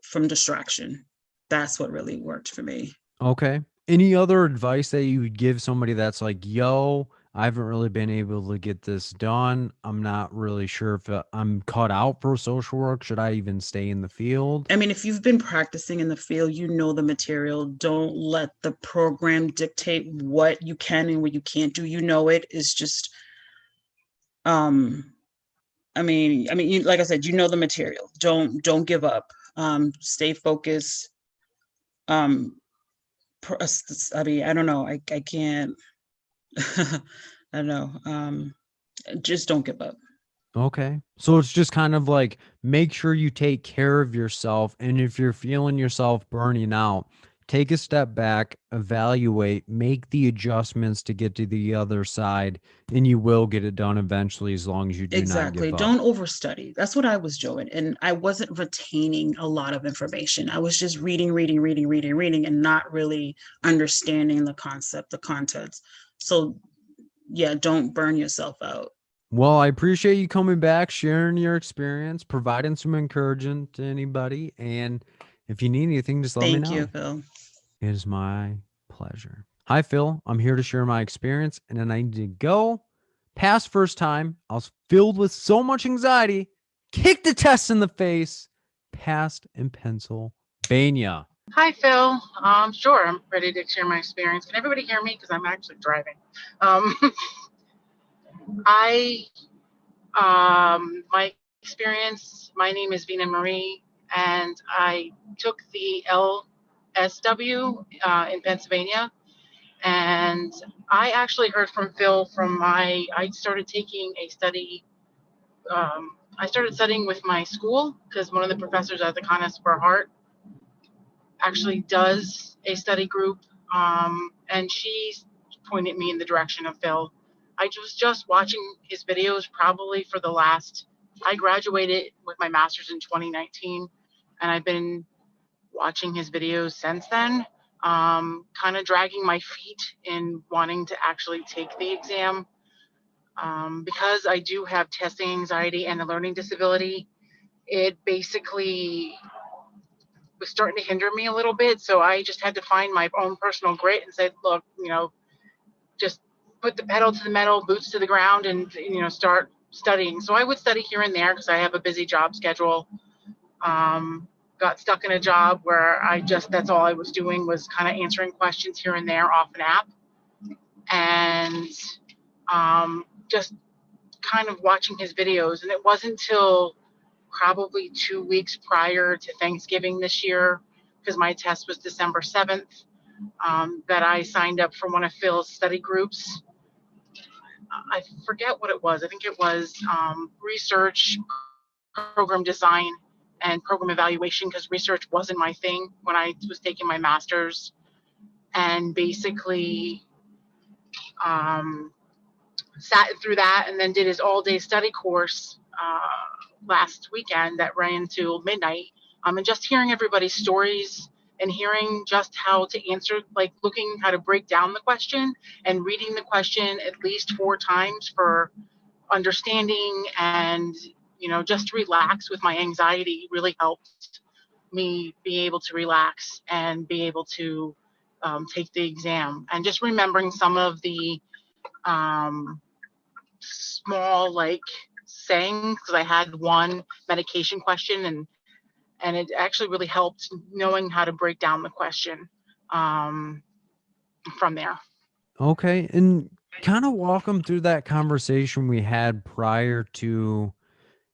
from distraction. That's what really worked for me. Okay. Any other advice that you would give somebody that's like, yo, I haven't really been able to get this done. I'm not really sure if I'm cut out for social work. Should I even stay in the field? I mean, if you've been practicing in the field, you know the material. Don't let the program dictate what you can and what you can't do. It's just, like I said, the material. Don't give up. Stay focused. I don't know. I can't. I don't know. Just don't give up. Okay. So it's just kind of like, make sure you take care of yourself. And if you're feeling yourself burning out, take a step back, evaluate, make the adjustments to get to the other side, and you will get it done eventually, as long as you do Exactly. not give up. Don't overstudy. That's what I was doing. And I wasn't retaining a lot of information. I was just reading, and not really understanding the concept, the contents. So yeah, don't burn yourself out. Well, I appreciate you coming back, sharing your experience, providing some encouragement to anybody. And if you need anything, just let me know. Thank you, Phil. It is my pleasure. Hi, Phil. I'm here to share my experience, and then I need to go. Past first time, I was filled with so much anxiety, kicked the test in the face, passed in Pennsylvania. Hi, Phil. Sure, I'm ready to share my experience. Can everybody hear me? Because I'm actually driving. My experience, my name is Vina Marie, and I took the LSW in Pennsylvania. And I actually heard from Phil I started taking a study. I started studying with my school because one of the professors at the Connoisseur Heart actually does a study group, and she pointed me in the direction of Phil. I was just watching his videos probably for I graduated with my master's in 2019, and I've been watching his videos since then, kind of dragging my feet in wanting to actually take the exam. Because I do have testing anxiety and a learning disability, it basically was starting to hinder me a little bit. So I just had to find my own personal grit and say, look, just put the pedal to the metal, boots to the ground, and, start studying. So I would study here and there because I have a busy job schedule. Got stuck in a job where that's all I was doing was kind of answering questions here and there off an app. And just kind of watching his videos. And it wasn't until probably 2 weeks prior to Thanksgiving this year, because my test was December 7th, that I signed up for one of Phil's study groups. I forget what it was. I think it was research, program design, and program evaluation, because research wasn't my thing when I was taking my master's. And basically sat through that, and then did his all-day study course last weekend that ran till midnight. And just hearing everybody's stories and hearing just how to answer, like looking how to break down the question and reading the question at least 4 times for understanding, and just relax with my anxiety really helped me be able to relax and be able to take the exam. And just remembering some of the small like sayings, because I had one medication question, and it actually really helped knowing how to break down the question from there. Okay. And kind of walk them through that conversation we had prior to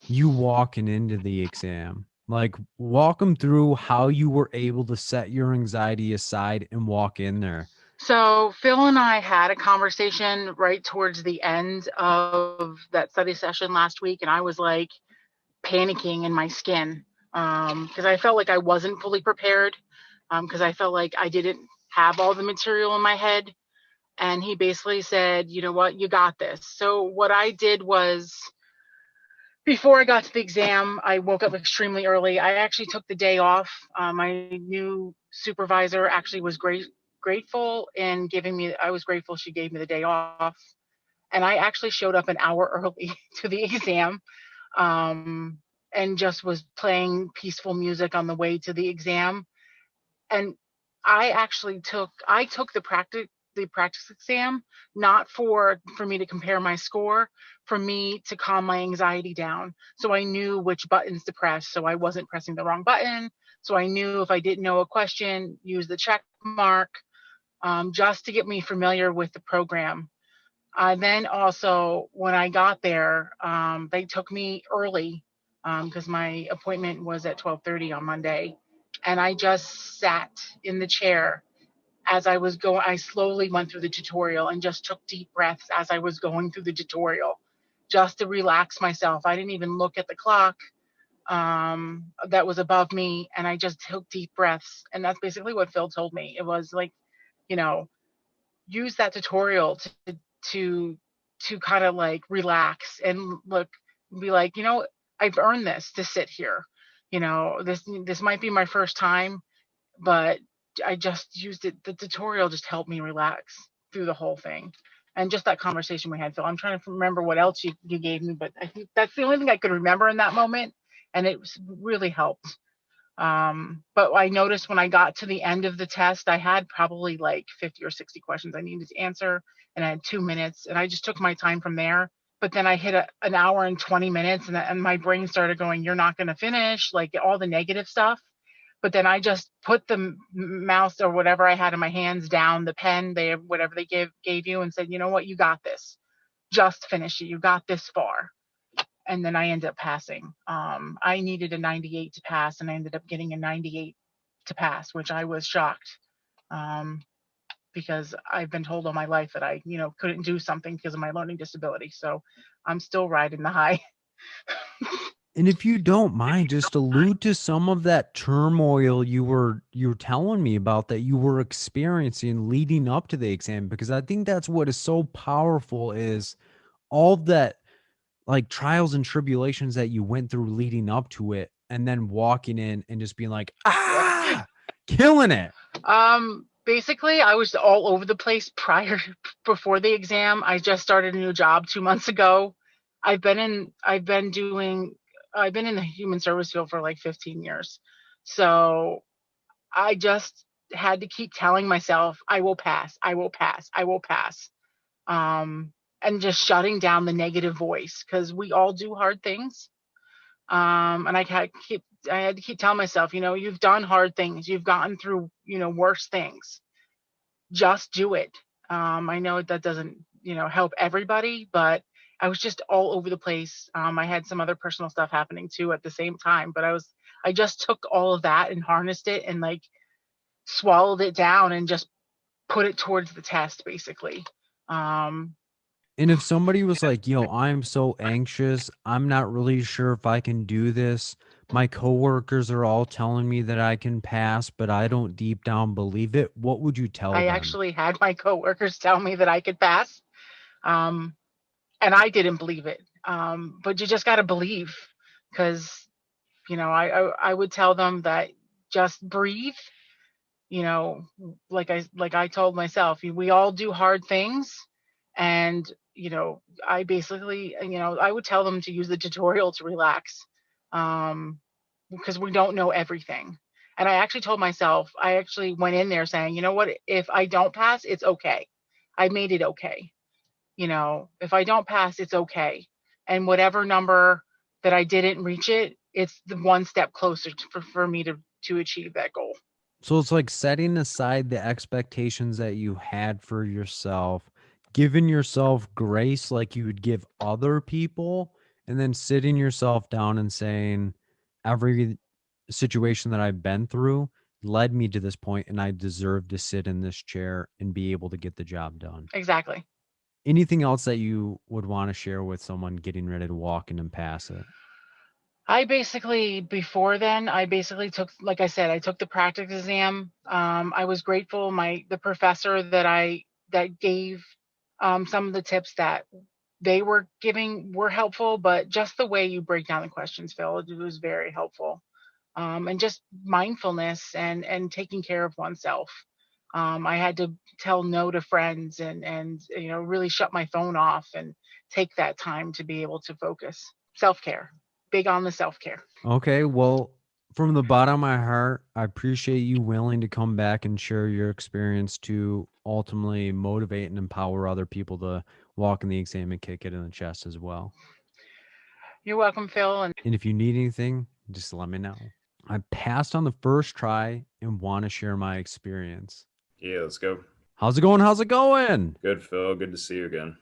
you walking into the exam. Like, walk them through how you were able to set your anxiety aside and walk in there. So Phil and I had a conversation right towards the end of that study session last week, and I was like panicking in my skin because I felt like I wasn't fully prepared, because I felt like I didn't have all the material in my head. And he basically said, you know what, you got this. So what I did was, before I got to the exam, I woke up extremely early. I actually took the day off. My new supervisor actually was grateful in giving me, I was grateful she gave me the day off. And I actually showed up an hour early to the exam, and just was playing peaceful music on the way to the exam. And I took the practice exam, not for me to compare my score, for me to calm my anxiety down. So I knew which buttons to press, so I wasn't pressing the wrong button. So I knew if I didn't know a question, use the check mark, just to get me familiar with the program. Then also, when I got there, they took me early because my appointment was at 12:30 on Monday, and I just sat in the chair as I was going. I slowly went through the tutorial and just took deep breaths as I was going through the tutorial, just to relax myself. I didn't even look at the clock that was above me, and I just took deep breaths. And that's basically what Phil told me. It was like, you know, use that tutorial to kind of like relax and look, be like, I've earned this to sit here. This might be my first time, but I just used it. The tutorial just helped me relax through the whole thing. And just that conversation we had, Phil. I'm trying to remember what else you gave me, but I think that's the only thing I could remember in that moment, and it really helped. But I noticed when I got to the end of the test, I had probably like 50 or 60 questions I needed to answer, and I had 2 minutes, and I just took my time from there. But then I hit an hour and 20 minutes, and my brain started going, "You're not going to finish," like all the negative stuff. But then I just put the mouse or whatever I had in my hands down, the pen, whatever they gave you, and said, "You know what? You got this. Just finish it. You got this far." And then I ended up passing. I needed a 98 to pass, and I ended up getting a 98 to pass, which I was shocked, because I've been told all my life that I, couldn't do something because of my learning disability. So I'm still riding the high. And if you don't mind, just allude to some of that turmoil you were telling me about that you were experiencing leading up to the exam, because I think that's what is so powerful, is all that like trials and tribulations that you went through leading up to it, and then walking in and just being like, killing it. Basically, I was all over the place before the exam. I just started a new job 2 months ago. I've been in the human service field for like 15 years. So I just had to keep telling myself, I will pass, I will pass, I will pass. And just shutting down the negative voice, because we all do hard things. And I had to keep telling myself, you've done hard things. You've gotten through, worse things. Just do it. I know that doesn't, help everybody, but I was just all over the place. I had some other personal stuff happening too at the same time, but I just took all of that and harnessed it and like swallowed it down and just put it towards the test, basically. And if somebody was like, yo, I'm so anxious, I'm not really sure if I can do this. My coworkers are all telling me that I can pass, but I don't deep down believe it. What would you tell I them? actually had my coworkers tell me that I could pass, um, and I didn't believe it. But you just got to believe, because I would tell them that just breathe. Like I told myself, we all do hard things, and I basically, I would tell them to use the tutorial to relax, because we don't know everything. And I actually told myself, I actually went in there saying, you know what, if I don't pass, it's okay. I made it okay. If I don't pass, it's okay. And whatever number that I didn't reach it, it's the one step closer for me to achieve that goal. So it's like setting aside the expectations that you had for yourself, giving yourself grace like you would give other people, and then sitting yourself down and saying, every situation that I've been through led me to this point, and I deserve to sit in this chair and be able to get the job done. Exactly. Anything else that you would want to share with someone getting ready to walk in and pass it? Before then, I basically took, like I said, I took the practice exam. I was grateful. The professor that gave some of the tips that they were giving were helpful, but just the way you break down the questions, Phil, it was very helpful. And just mindfulness and taking care of oneself. I had to tell no to friends and really shut my phone off and take that time to be able to focus. Self-care. Big on the self-care. Okay, well, from the bottom of my heart, I appreciate you willing to come back and share your experience to ultimately motivate and empower other people to walk in the exam and kick it in the chest as well. You're welcome, Phil. And And if you need anything, just let me know. I passed on the first try and want to share my experience. Yeah, let's go. How's it going? How's it going? Good, Phil. Good to see you again.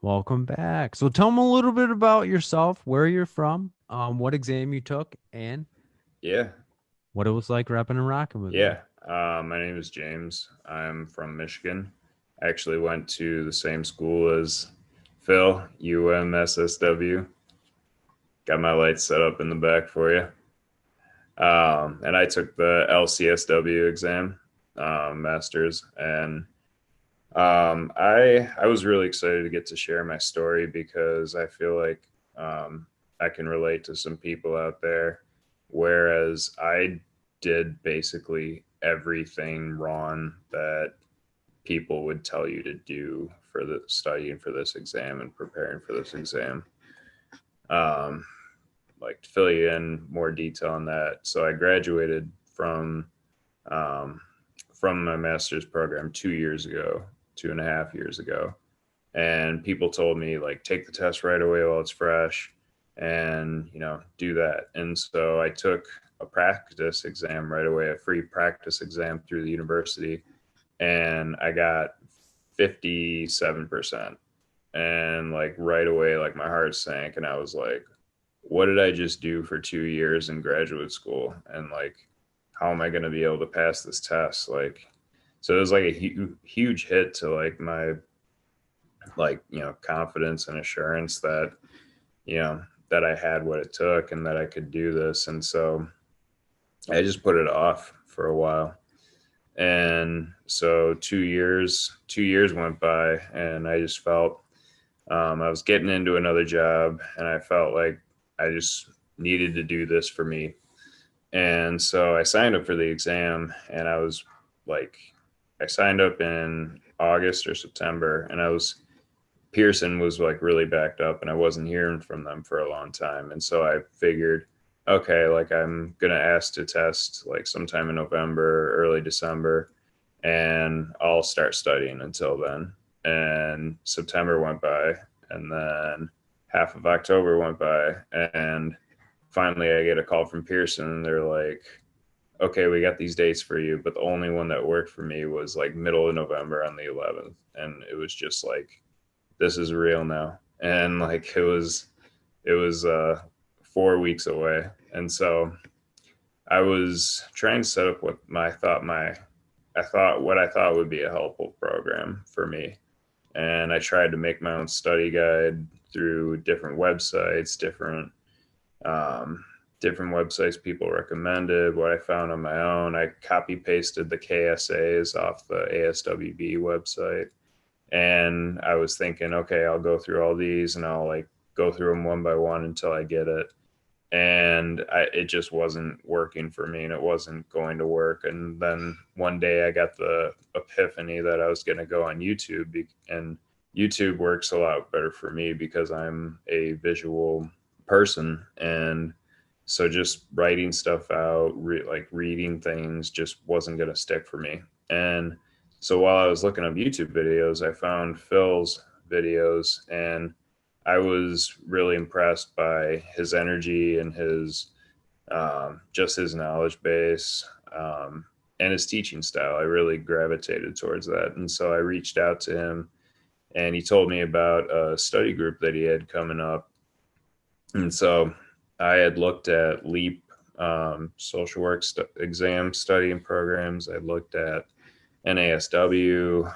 Welcome back. So tell me a little bit about yourself, where you're from, what exam you took, and Yeah, what it was like repping and rocking with me. yeah. My name is James. I'm from Michigan. I actually went to the same school as Phil, UMSSW. Got my lights set up in the back for you. And I took the LCSW exam, masters, and I was really excited to get to share my story because I feel like I can relate to some people out there. Whereas I did basically everything wrong that people would tell you to do for the studying for this exam and preparing for this exam. Um, like to fill you in more detail on that. So I graduated um, from my master's program 2 years ago, 2.5 years ago. And people told me, like, take the test right away while it's fresh and, do that. And so I took a practice exam right away, a free practice exam through the university. And I got 57%. And like right away, like my heart sank. And I was like, what did I just do for 2 years in graduate school? And like, how am I going to be able to pass this test? Like, so it was like a huge hit to like my, like, confidence and assurance that, that I had what it took and that I could do this. And so I just put it off for a while. And so 2 years went by and I just felt, I was getting into another job and I felt like I just needed to do this for me. And so I signed up for the exam and I signed up in August or September and Pearson was like really backed up and I wasn't hearing from them for a long time. And so I figured, okay, like I'm going to ask to test like sometime in November, early December, and I'll start studying until then. And September went by and then half of October went by and finally I get a call from Pearson and they're like, okay, we got these dates for you. But the only one that worked for me was like middle of November on the 11th. And it was just like, this is real now. And like, it was 4 weeks away. And so I was trying to set up what I thought would be a helpful program for me. And I tried to make my own study guide through different websites, different websites people recommended, what I found on my own. I copy pasted the KSAs off the ASWB website. And I was thinking, okay, I'll go through all these and I'll like go through them one by one until I get it. And it just wasn't working for me, and it wasn't going to work. And then one day I got the epiphany that I was going to go on YouTube, and YouTube works a lot better for me because I'm a visual person. And so just writing stuff out, like reading things, just wasn't going to stick for me. And so while I was looking up YouTube videos, I found Phil's videos, and I was really impressed by his energy and his just his knowledge base and his teaching style. I really gravitated towards that. And so I reached out to him, and he told me about a study group that he had coming up. And so I had looked at LEAP, social work exam studying programs. I looked at NASW.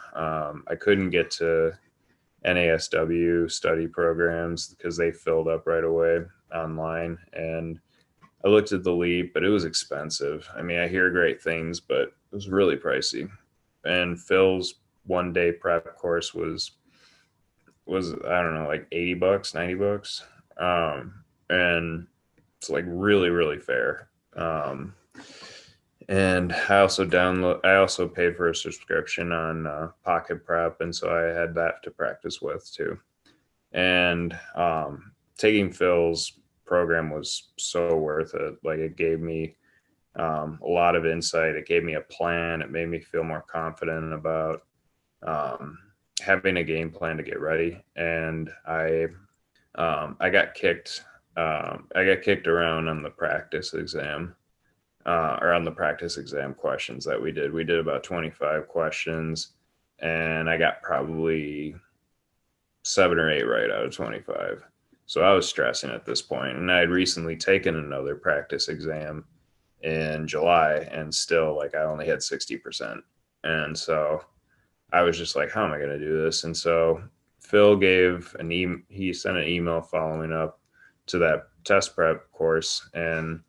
I couldn't get to NASW study programs because they filled up right away online. And I looked at the LEAP, but it was expensive. I mean, I hear great things, but it was really pricey. And Phil's 1 day prep course was I don't know, like $80, $90. And it's like really, really fair. And I also paid for a subscription on Pocket Prep, and so I had that to practice with too. And taking Phil's program was so worth it. Like, it gave me a lot of insight. It gave me a plan. It made me feel more confident about having a game plan to get ready. And I got kicked. I got kicked around on the practice exam. Or on the practice exam questions that we did. We did about 25 questions, and I got probably 7 or 8 right out of 25. So I was stressing at this point, and I had recently taken another practice exam in July, and still, like, I only had 60%. And so I was just like, how am I going to do this? And so Phil he sent an email following up to that test prep course, and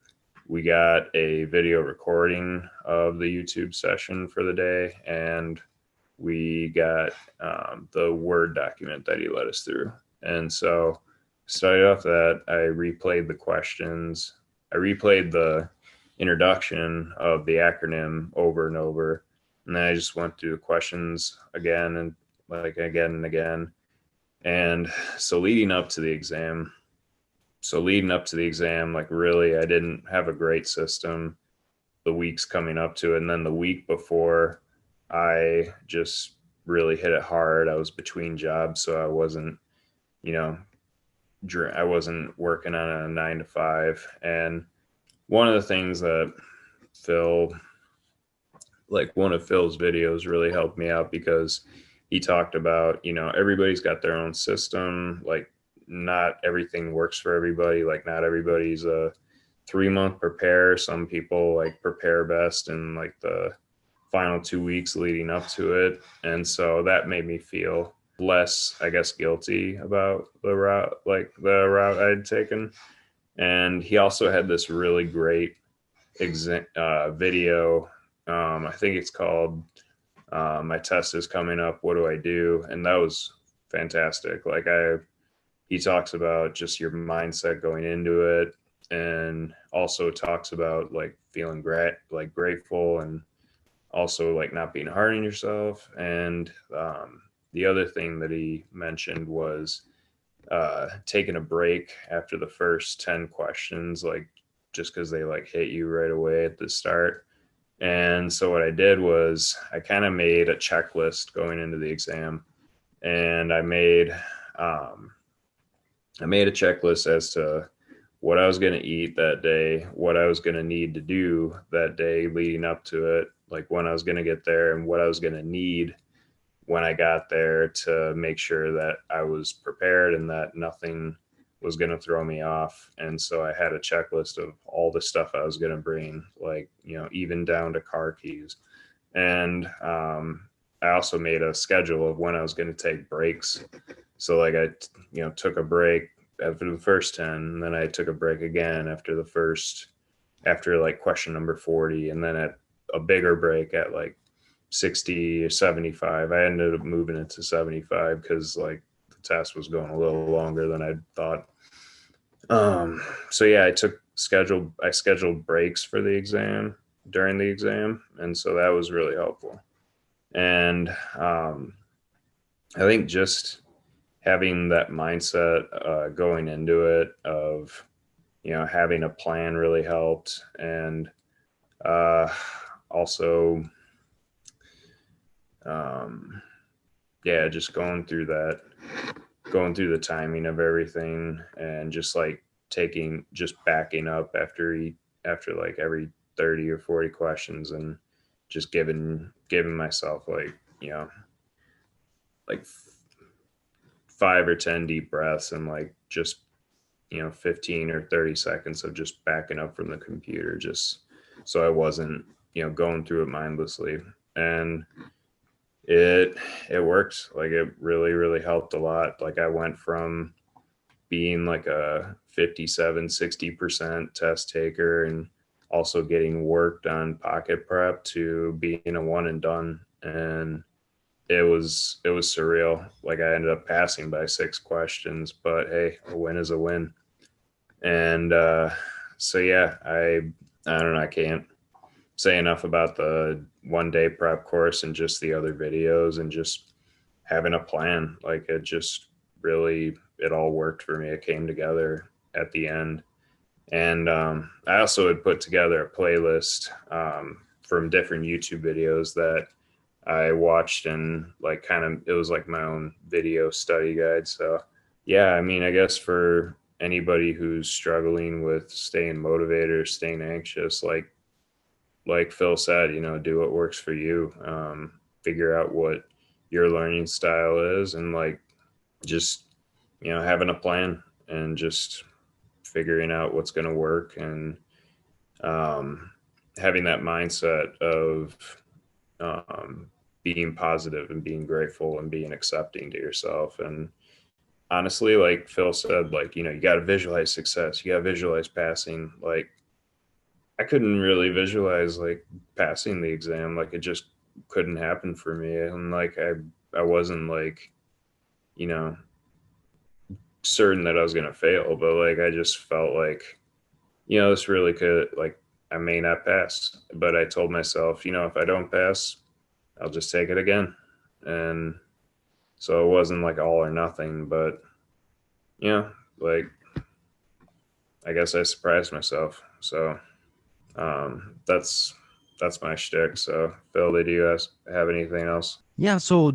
we got a video recording of the YouTube session for the day, and we got the Word document that he led us through. And so started off that, I replayed the questions. I replayed the introduction of the acronym over and over. And then I just went through the questions again and again. And so leading up to the exam, like, really, I didn't have a great system the weeks coming up to it. And then the week before, I just really hit it hard. I was between jobs, so I wasn't, I wasn't working on a 9 to 5. And one of the things that one of Phil's videos really helped me out, because he talked about, everybody's got their own system. Like, not everything works for everybody. Like, not everybody's a 3-month prepare. Some people like prepare best in like the final 2 weeks leading up to it. And so that made me feel less, I guess, guilty about the route I'd taken. And he also had this really great video. I think it's called My Test is Coming Up, What Do I Do? And that was fantastic. Like, he talks about just your mindset going into it, and also talks about like feeling grateful, and also like not being hard on yourself. And the other thing that he mentioned was taking a break after the first 10 questions, like, just because they like hit you right away at the start. And so what I did was I kind of made a checklist going into the exam, and I made a checklist as to what I was going to eat that day, what I was going to need to do that day leading up to it, like when I was going to get there, and what I was going to need when I got there to make sure that I was prepared and that nothing was going to throw me off. And so I had a checklist of all the stuff I was going to bring, like, even down to car keys. And I I also made a schedule of when I was going to take breaks. So like I, took a break after the first 10, and then I took a break again after like question number 40, and then at a bigger break at like 60 or 75. I ended up moving it to 75 because like the test was going a little longer than I thought. So yeah, I scheduled breaks for the exam during the exam, and so that was really helpful. And I think just having that mindset going into it of having a plan really helped, and also yeah, just going through the timing of everything, and just like backing up after like every 30 or 40 questions, and just giving myself like 5 or 10 deep breaths, and like just 15 or 30 seconds of just backing up from the computer, just so I wasn't going through it mindlessly. And it worked. Like it really helped a lot. Like I went from being like a 57-60% test taker, and also getting worked on pocket prep, to being a one and done. And it was surreal. Like I ended up passing by 6 questions, but hey, a win is a win. And so yeah, I don't know, I can't say enough about the 1-day prep course and just the other videos, and just having a plan. Like it all worked for me. It came together at the end. And I also had put together a playlist from different YouTube videos that I watched, and like it was like my own video study guide. So yeah, I mean, I guess for anybody who's struggling with staying motivated or staying anxious, like Phil said, do what works for you. Figure out what your learning style is, and like just having a plan, and just figuring out what's going to work, and having that mindset of being positive, and being grateful, and being accepting to yourself. And honestly, like Phil said, like, you got to visualize success. You got to visualize passing. Like I couldn't really visualize like passing the exam. Like it just couldn't happen for me. And like I wasn't like, certain that I was going to fail, but like I just felt like, this really could, like, I may not pass. But I told myself, if I don't pass, I'll just take it again. And so it wasn't like all or nothing, but like I guess I surprised myself. So that's my shtick. So Phil, did you have anything else? Yeah, so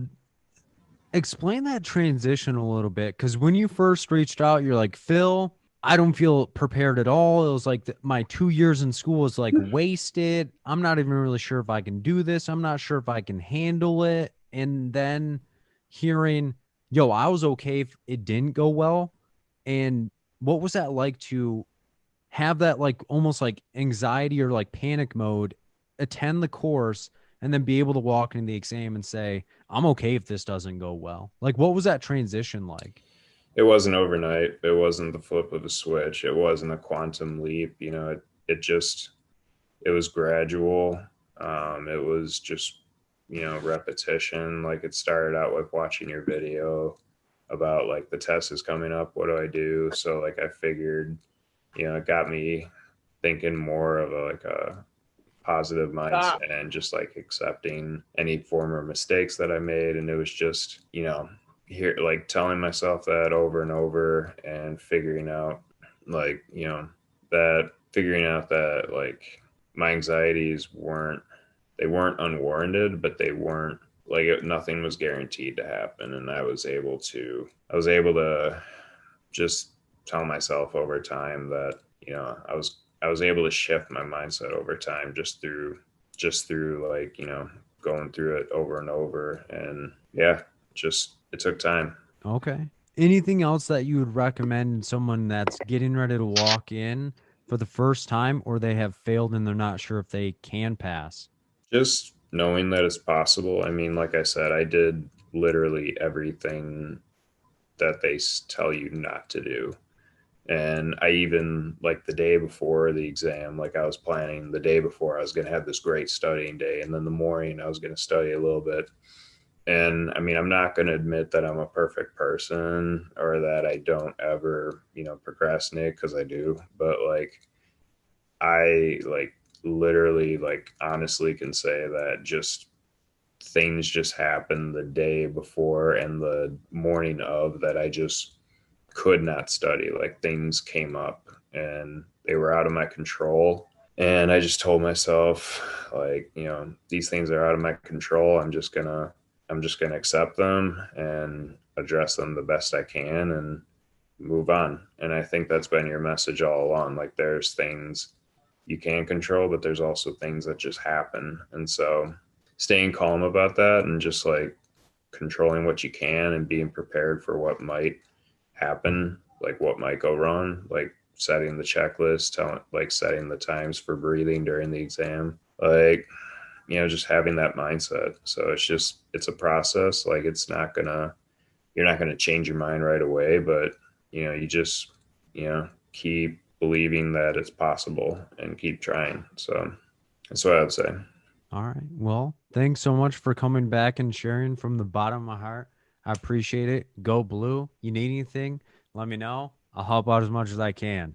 explain that transition a little bit, because when you first reached out, you're like, Phil, I don't feel prepared at all. It was like my 2 years in school was like wasted. I'm not even really sure if I can do this. I'm not sure if I can handle it. And then hearing, yo, I was okay if it didn't go well. And what was that like to have that like almost like anxiety or like panic mode, attend the course, and then be able to walk into the exam and say, I'm okay if this doesn't go well? Like, what was that transition like? It wasn't overnight. It wasn't the flip of a switch. It wasn't a quantum leap. It was gradual. It was just, repetition. Like it started out with watching your video about like the test is coming up. What do I do? So like I figured, it got me thinking more of a positive mindset, and just like accepting any former mistakes that I made. And it was just, here, like telling myself that over and over, and figuring out like, that like my anxieties weren't unwarranted, but they weren't like nothing was guaranteed to happen. And I was able to just tell myself over time that, I was able to shift my mindset over time, just through like, going through it over and over. And yeah, it took time. Okay. Anything else that you would recommend someone that's getting ready to walk in for the first time, or they have failed and they're not sure if they can pass? Just knowing that it's possible. I mean, like I said, I did literally everything that they tell you not to do. And I even, like, the day before the exam, like, I was planning the day before I was going to have this great studying day. And then the morning I was going to study a little bit. And I mean, I'm not going to admit that I'm a perfect person or that I don't ever, procrastinate, because I do. But like, I like literally, like, honestly can say that just things just happened the day before and the morning of that I just could not study. Like, things came up and they were out of my control. And I just told myself, like, these things are out of my control. I'm just gonna accept them and address them the best I can and move on. And I think that's been your message all along. Like, there's things you can control, but there's also things that just happen. And so staying calm about that and just like controlling what you can and being prepared for what might happen, like what might go wrong, like setting the checklist, setting the times for breathing during the exam, like, just having that mindset. So it's a process. Like, you're not gonna change your mind right away, but you just, keep believing that it's possible and keep trying. So that's what I would say. All right. Well, thanks so much for coming back and sharing from the bottom of my heart. I appreciate it. Go Blue. You need anything, let me know. I'll help out as much as I can.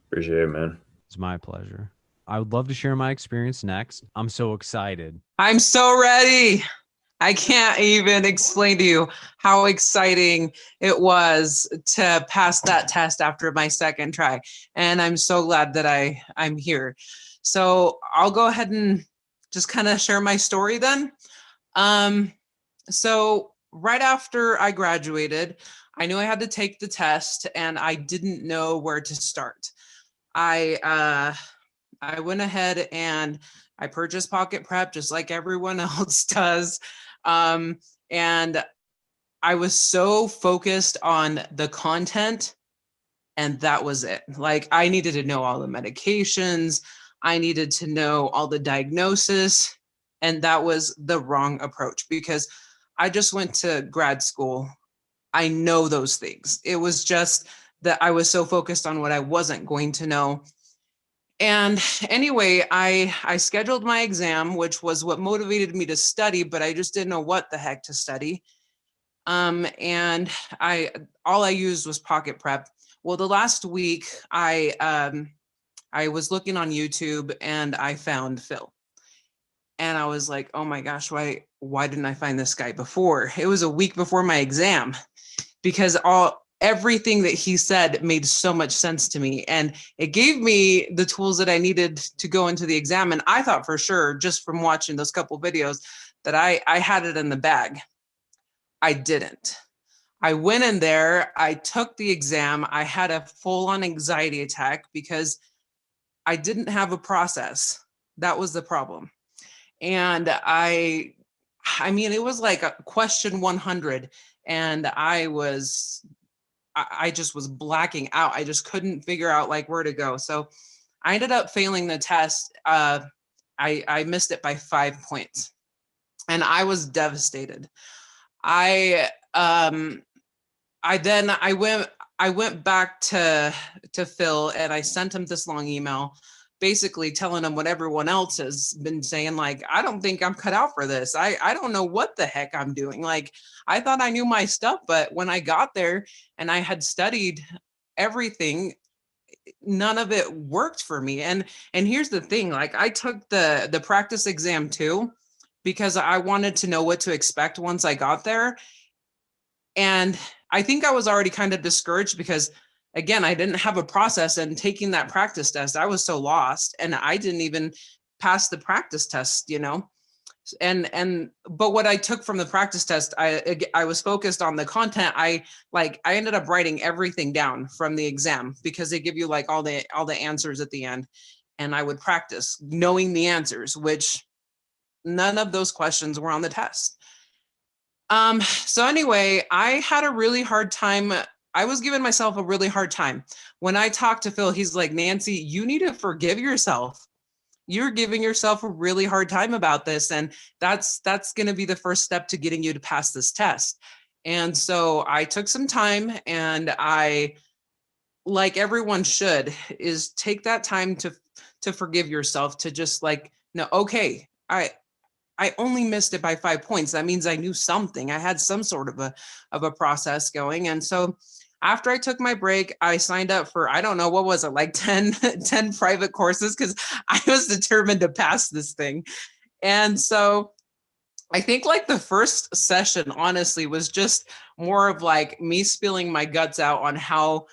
Appreciate it, man. It's my pleasure. I would love to share my experience next. I'm so excited. I'm so ready. I can't even explain to you how exciting it was to pass that test after my second try. And I'm so glad that I'm here. So I'll go ahead and just kind of share my story then. So right after I graduated, I knew I had to take the test and I didn't know where to start. I went ahead and I purchased Pocket Prep just like everyone else does. And I was so focused on the content, and that was it. Like, I needed to know all the medications. I needed to know all the diagnosis, and that was the wrong approach because I just went to grad school. I know those things. It was just that I was so focused on what I wasn't going to know. And anyway, I scheduled my exam, which was what motivated me to study, but I just didn't know what the heck to study. And all I used was Pocket Prep. Well, the last week I was looking on YouTube and I found Phil. And I was like, oh my gosh, why didn't I find this guy before? It was a week before my exam because everything that he said made so much sense to me. And it gave me the tools that I needed to go into the exam. And I thought for sure, just from watching those couple videos, that I had it in the bag. I didn't. I went in there, I took the exam. I had a full-on anxiety attack because I didn't have a process. That was the problem. And I mean, it was like a question 100. And I just was blacking out. I just couldn't figure out like where to go. So I ended up failing the test. I missed it by 5 points and I was devastated. I went back to Phil and I sent him this long email basically telling him what everyone else has been saying, like, I don't think I'm cut out for this. I don't know what the heck I'm doing. Like, I thought I knew my stuff, but when I got there and I had studied everything, none of it worked for me. And here's the thing, like, I took the practice exam too, because I wanted to know what to expect once I got there. And I think I was already kind of discouraged because, again, I didn't have a process, and taking that practice test, I was so lost and I didn't even pass the practice test, but what I took from the practice test, I was focused on the content. I ended up writing everything down from the exam because they give you like all the answers at the end, and I would practice knowing the answers, which none of those questions were on the test. So anyway, I had a really hard time. I was giving myself a really hard time. When I talked to Phil, he's like, Nancy, you need to forgive yourself. you're giving yourself a really hard time about this. And that's going to be the first step to getting you to pass this test. And so I took some time, and I, like everyone should, is take that time to forgive yourself, to just like, no, okay, I only missed it by 5 points. That means I knew something. I had some sort of a process going. And so after I took my break, I signed up for, I don't know, what was it, like 10 private courses, because I was determined to pass this thing. And so I think like the first session, honestly, was just more of like me spilling my guts out on how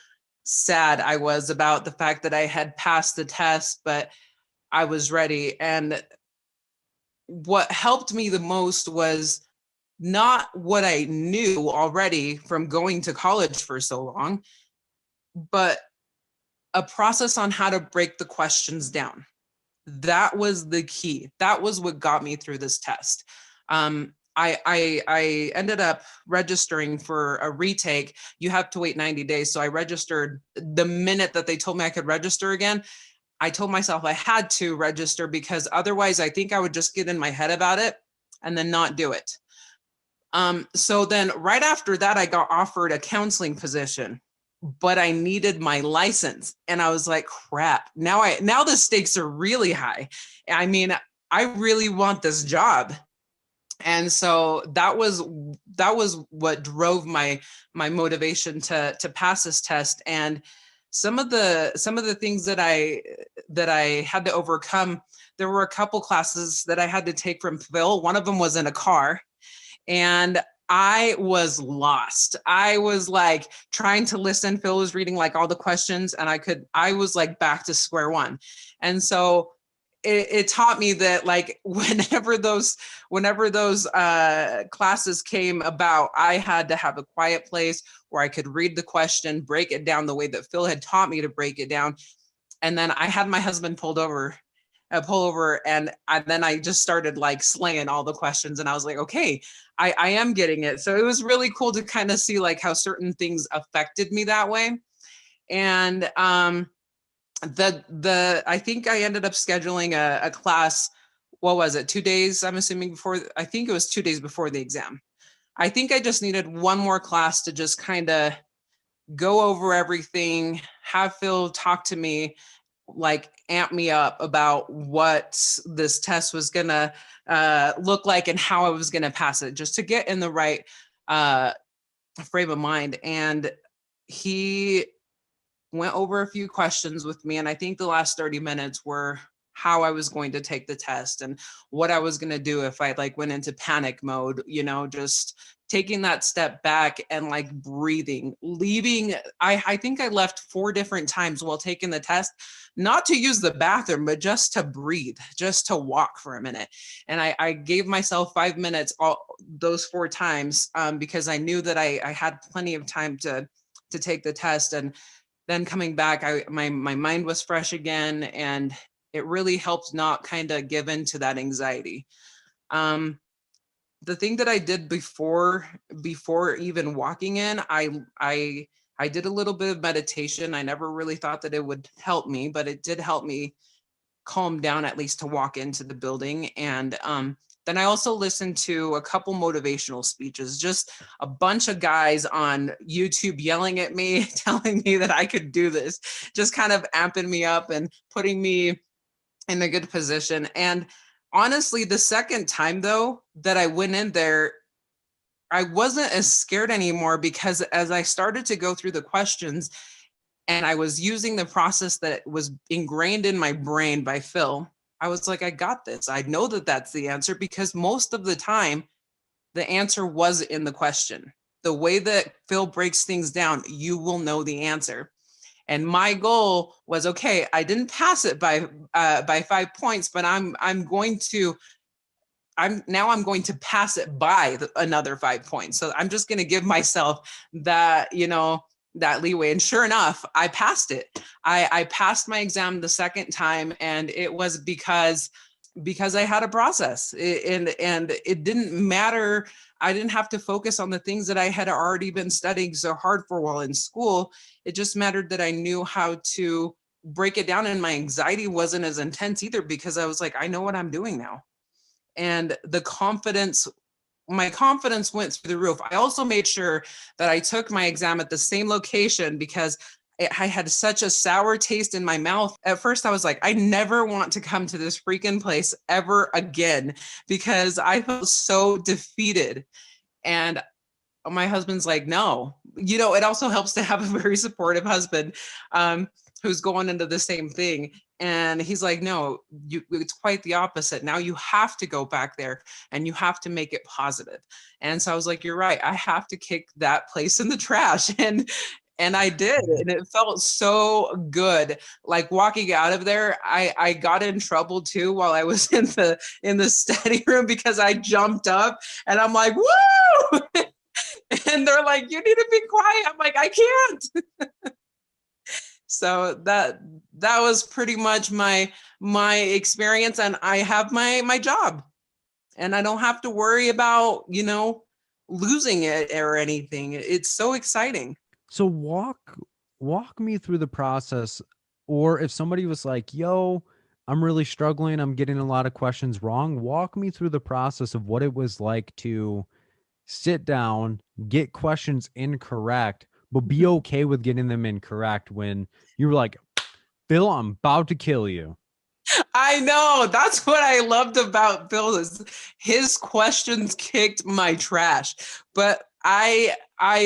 sad I was about the fact that I had passed the test, but I was ready. And what helped me the most was not what I knew already from going to college for so long, but a process on how to break the questions down. That was the key. That was what got me through this test. I ended up registering for a retake. You have to wait 90 days. So I registered the minute that they told me I could register again. I told myself I had to register, because otherwise I think I would just get in my head about it and then not do it. So then right after that, I got offered a counseling position, but I needed my license. And I was like, crap, now the stakes are really high. I mean, I really want this job. And so that was what drove my motivation to pass this test. And some of the things that I had to overcome, there were a couple classes that I had to take from Phil. One of them was in a car, and I was lost. I was like trying to listen. Phil was reading like all the questions, and I was like back to square one. And so it taught me that like whenever those classes came about, I had to have a quiet place where I could read the question, break it down the way that Phil had taught me to break it down. And then I had my husband pull over, and then I just started like slaying all the questions, and I was like, okay, I am getting it. So it was really cool to kind of see like how certain things affected me that way. And I think I ended up scheduling a class. What was it? 2 days, I'm assuming, before. I think it was 2 days before the exam. I think I just needed one more class to just kind of go over everything, have Phil talk to me, like amp me up about what this test was gonna look like and how I was gonna pass it, just to get in the right frame of mind. And he went over a few questions with me, and I think the last 30 minutes were how I was going to take the test and what I was going to do if I like went into panic mode, just taking that step back and like breathing, leaving. I think I left 4 different times while taking the test, not to use the bathroom, but just to breathe, just to walk for a minute. And I gave myself 5 minutes all those 4 times, because I knew that I had plenty of time to take the test. And then coming back, my mind was fresh again, and it really helped not kind of give in to that anxiety. The thing that I did before even walking in, I did a little bit of meditation. I never really thought that it would help me, but it did help me calm down, at least to walk into the building. And then I also listened to a couple motivational speeches, just a bunch of guys on YouTube yelling at me, telling me that I could do this, just kind of amping me up and putting me in a good position. And honestly, the second time though that I went in there, I wasn't as scared anymore, because as I started to go through the questions and I was using the process that was ingrained in my brain by Phil, I was like, I got this. I know that that's the answer, because most of the time the answer was in the question. The way that Phil breaks things down, you will know the answer. And my goal was, okay, I didn't pass it by 5 points, but I'm going to pass it by another 5 points. So I'm just going to give myself that, that leeway. And sure enough, I passed it. I passed my exam the second time, and it was because I had a process, and it didn't matter. I didn't have to focus on the things that I had already been studying so hard for while in school. It just mattered that I knew how to break it down, and my anxiety wasn't as intense either, because I was like, I know what I'm doing now. And my confidence went through the roof. I also made sure that I took my exam at the same location, because I had such a sour taste in my mouth. At first, I was like, I never want to come to this freaking place ever again, because I felt so defeated. And my husband's like, no, it also helps to have a very supportive husband who's going into the same thing. And he's like, no, it's quite the opposite. Now you have to go back there and you have to make it positive. And so I was like, you're right. I have to kick that place in the trash. And I did, and it felt so good. Like walking out of there, I got in trouble too while I was in the study room, because I jumped up and I'm like, woo! And they're like, you need to be quiet. I'm like, I can't. So that was pretty much my experience, and I have my job, and I don't have to worry about, losing it or anything. It's so exciting. So walk me through the process, or if somebody was like, yo, I'm really struggling, I'm getting a lot of questions wrong, walk me through the process of what it was like to sit down, get questions incorrect, but be okay with getting them incorrect when you were like, Phil, I'm about to kill you. I know. That's what I loved about Phil, is his questions kicked my trash. But I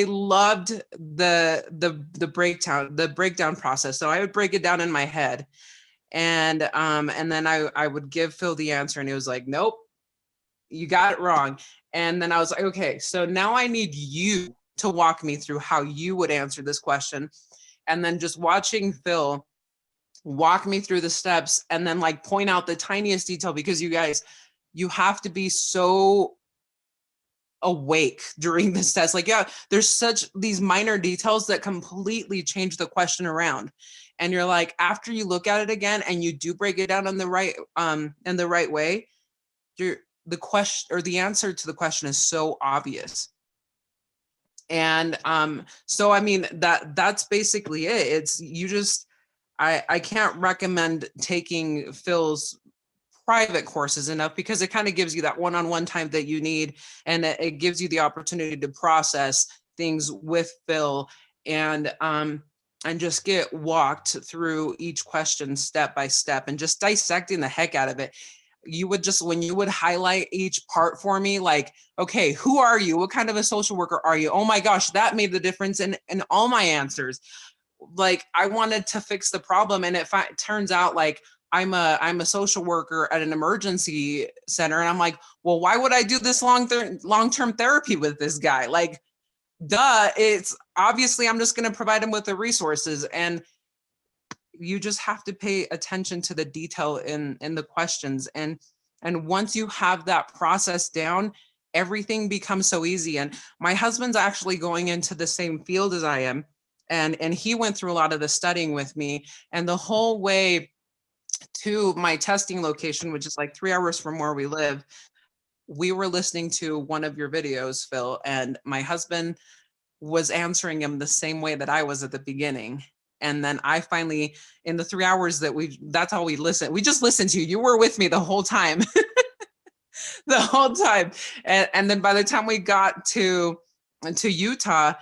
loved the breakdown process. So I would break it down in my head. And then I would give Phil the answer, and he was like, nope, you got it wrong. And then I was like, okay, so now I need you to walk me through how you would answer this question. And then just watching Phil walk me through the steps, and then like point out the tiniest detail, because you guys, you have to be so awake during this test. Like, yeah, there's such these minor details that completely change the question around. And you're like, after you look at it again and you do break it down in the right way, the question or the answer to the question is so obvious. And so I mean, that's basically it. It's you just I can't recommend taking Phil's private courses enough, because it kind of gives you that one-on-one time that you need, and it gives you the opportunity to process things with Phil, and just get walked through each question step by step, and just dissecting the heck out of it. You would just, when you would highlight each part for me, like, okay, who are you? What kind of a social worker are you? Oh my gosh, that made the difference in all my answers. Like, I wanted to fix the problem, and it turns out like I'm a social worker at an emergency center, and I'm like, well, why would I do this long-term therapy with this guy? Like, duh, it's obviously I'm just going to provide him with the resources. And you just have to pay attention to the detail in the questions, and once you have that process down, everything becomes so easy. And my husband's actually going into the same field as I am, and he went through a lot of the studying with me, and the whole way to my testing location, which is like 3 hours from where we live, we were listening to one of your videos, Phil, and my husband was answering him the same way that I was at the beginning. And then I finally, in the 3 hours that's all we listened. We just listened to you. You were with me the whole time, the whole time. And then by the time we got to Utah,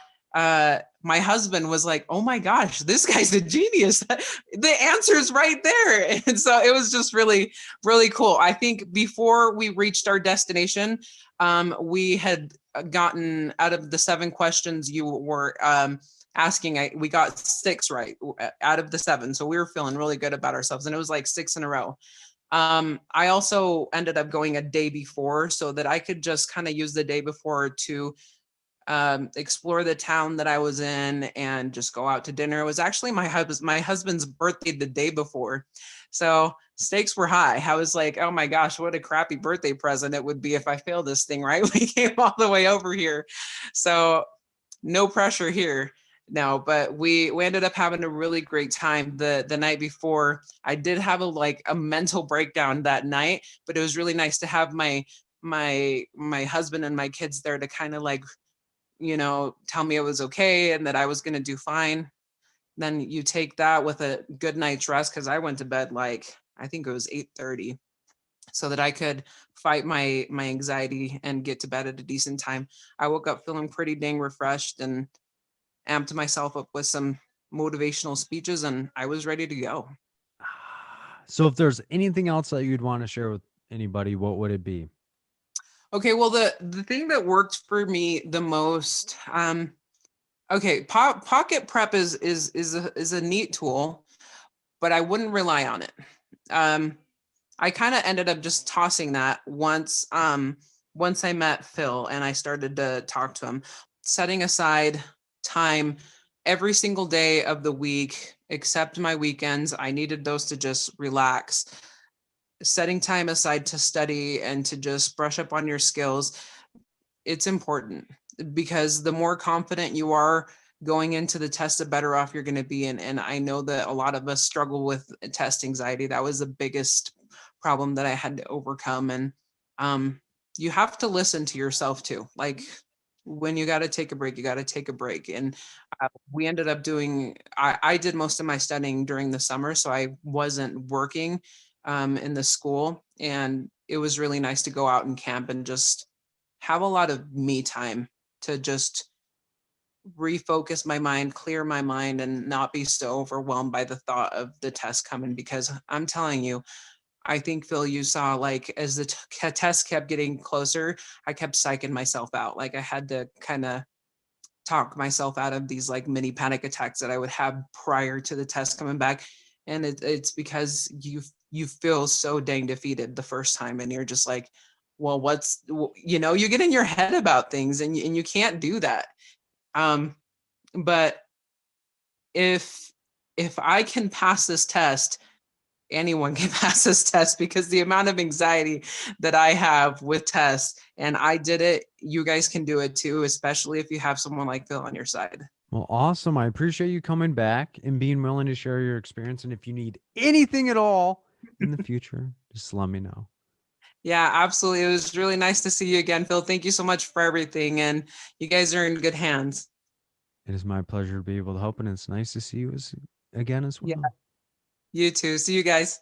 my husband was like, oh my gosh, this guy's a genius. The answer's right there. And so it was just really, really cool. I think before we reached our destination, we had gotten, out of the 7 questions you were asking, we got 6 right out of the 7. So we were feeling really good about ourselves, and it was like 6 in a row. I also ended up going a day before, so that I could just kind of use the day before to explore the town that I was in and just go out to dinner. It was actually my husband's birthday the day before. So stakes were high. I was like, oh my gosh, what a crappy birthday present it would be if I failed this thing, right? We came all the way over here. So no pressure here. No, but we ended up having a really great time the night before. I did have a mental breakdown that night, but it was really nice to have my husband and my kids there to kind of tell me it was okay and that I was going to do fine. Then you take that with a good night's rest, because I went to bed like, I think it was 8:30, so that I could fight my anxiety and get to bed at a decent time. I woke up feeling pretty dang refreshed and amped myself up with some motivational speeches, and I was ready to go. So if there's anything else that you'd want to share with anybody, what would it be? Okay, well, the thing that worked for me the most, okay, pocket prep is a neat tool, but I wouldn't rely on it. I kind of ended up just tossing that once I met Phil and I started to talk to him, setting aside time every single day of the week except my weekends. I needed those to just relax. Setting time aside to study and to just brush up on your skills, it's important, because the more confident you are going into the test, the better off you're going to be. And I know that a lot of us struggle with test anxiety. That was the biggest problem that I had to overcome. And you have to listen to yourself too. Like, when you got to take a break, you got to take a break. And we ended up I did most of my studying during the summer, so I wasn't working in the school. And it was really nice to go out and camp and just have a lot of me time to just refocus my mind, clear my mind, and not be so overwhelmed by the thought of the test coming. Because I'm telling you, I think, Phil, you saw, like, as the test kept getting closer, I kept psyching myself out. Like, I had to kind of talk myself out of these like mini panic attacks that I would have prior to the test coming back. And it's because you feel so dang defeated the first time, and you're just like, well, you get in your head about things, and you can't do that. But if I can pass this test, anyone can pass this test, because the amount of anxiety that I have with tests, and I did it, you guys can do it too, especially if you have someone like Phil on your side. Well, awesome. I appreciate you coming back and being willing to share your experience. And if you need anything at all in the future, just let me know. Yeah, absolutely. It was really nice to see you again, Phil. Thank you so much for everything. And you guys are in good hands. It is my pleasure to be able to help, and it's nice to see you again as well. Yeah, you too. See you guys.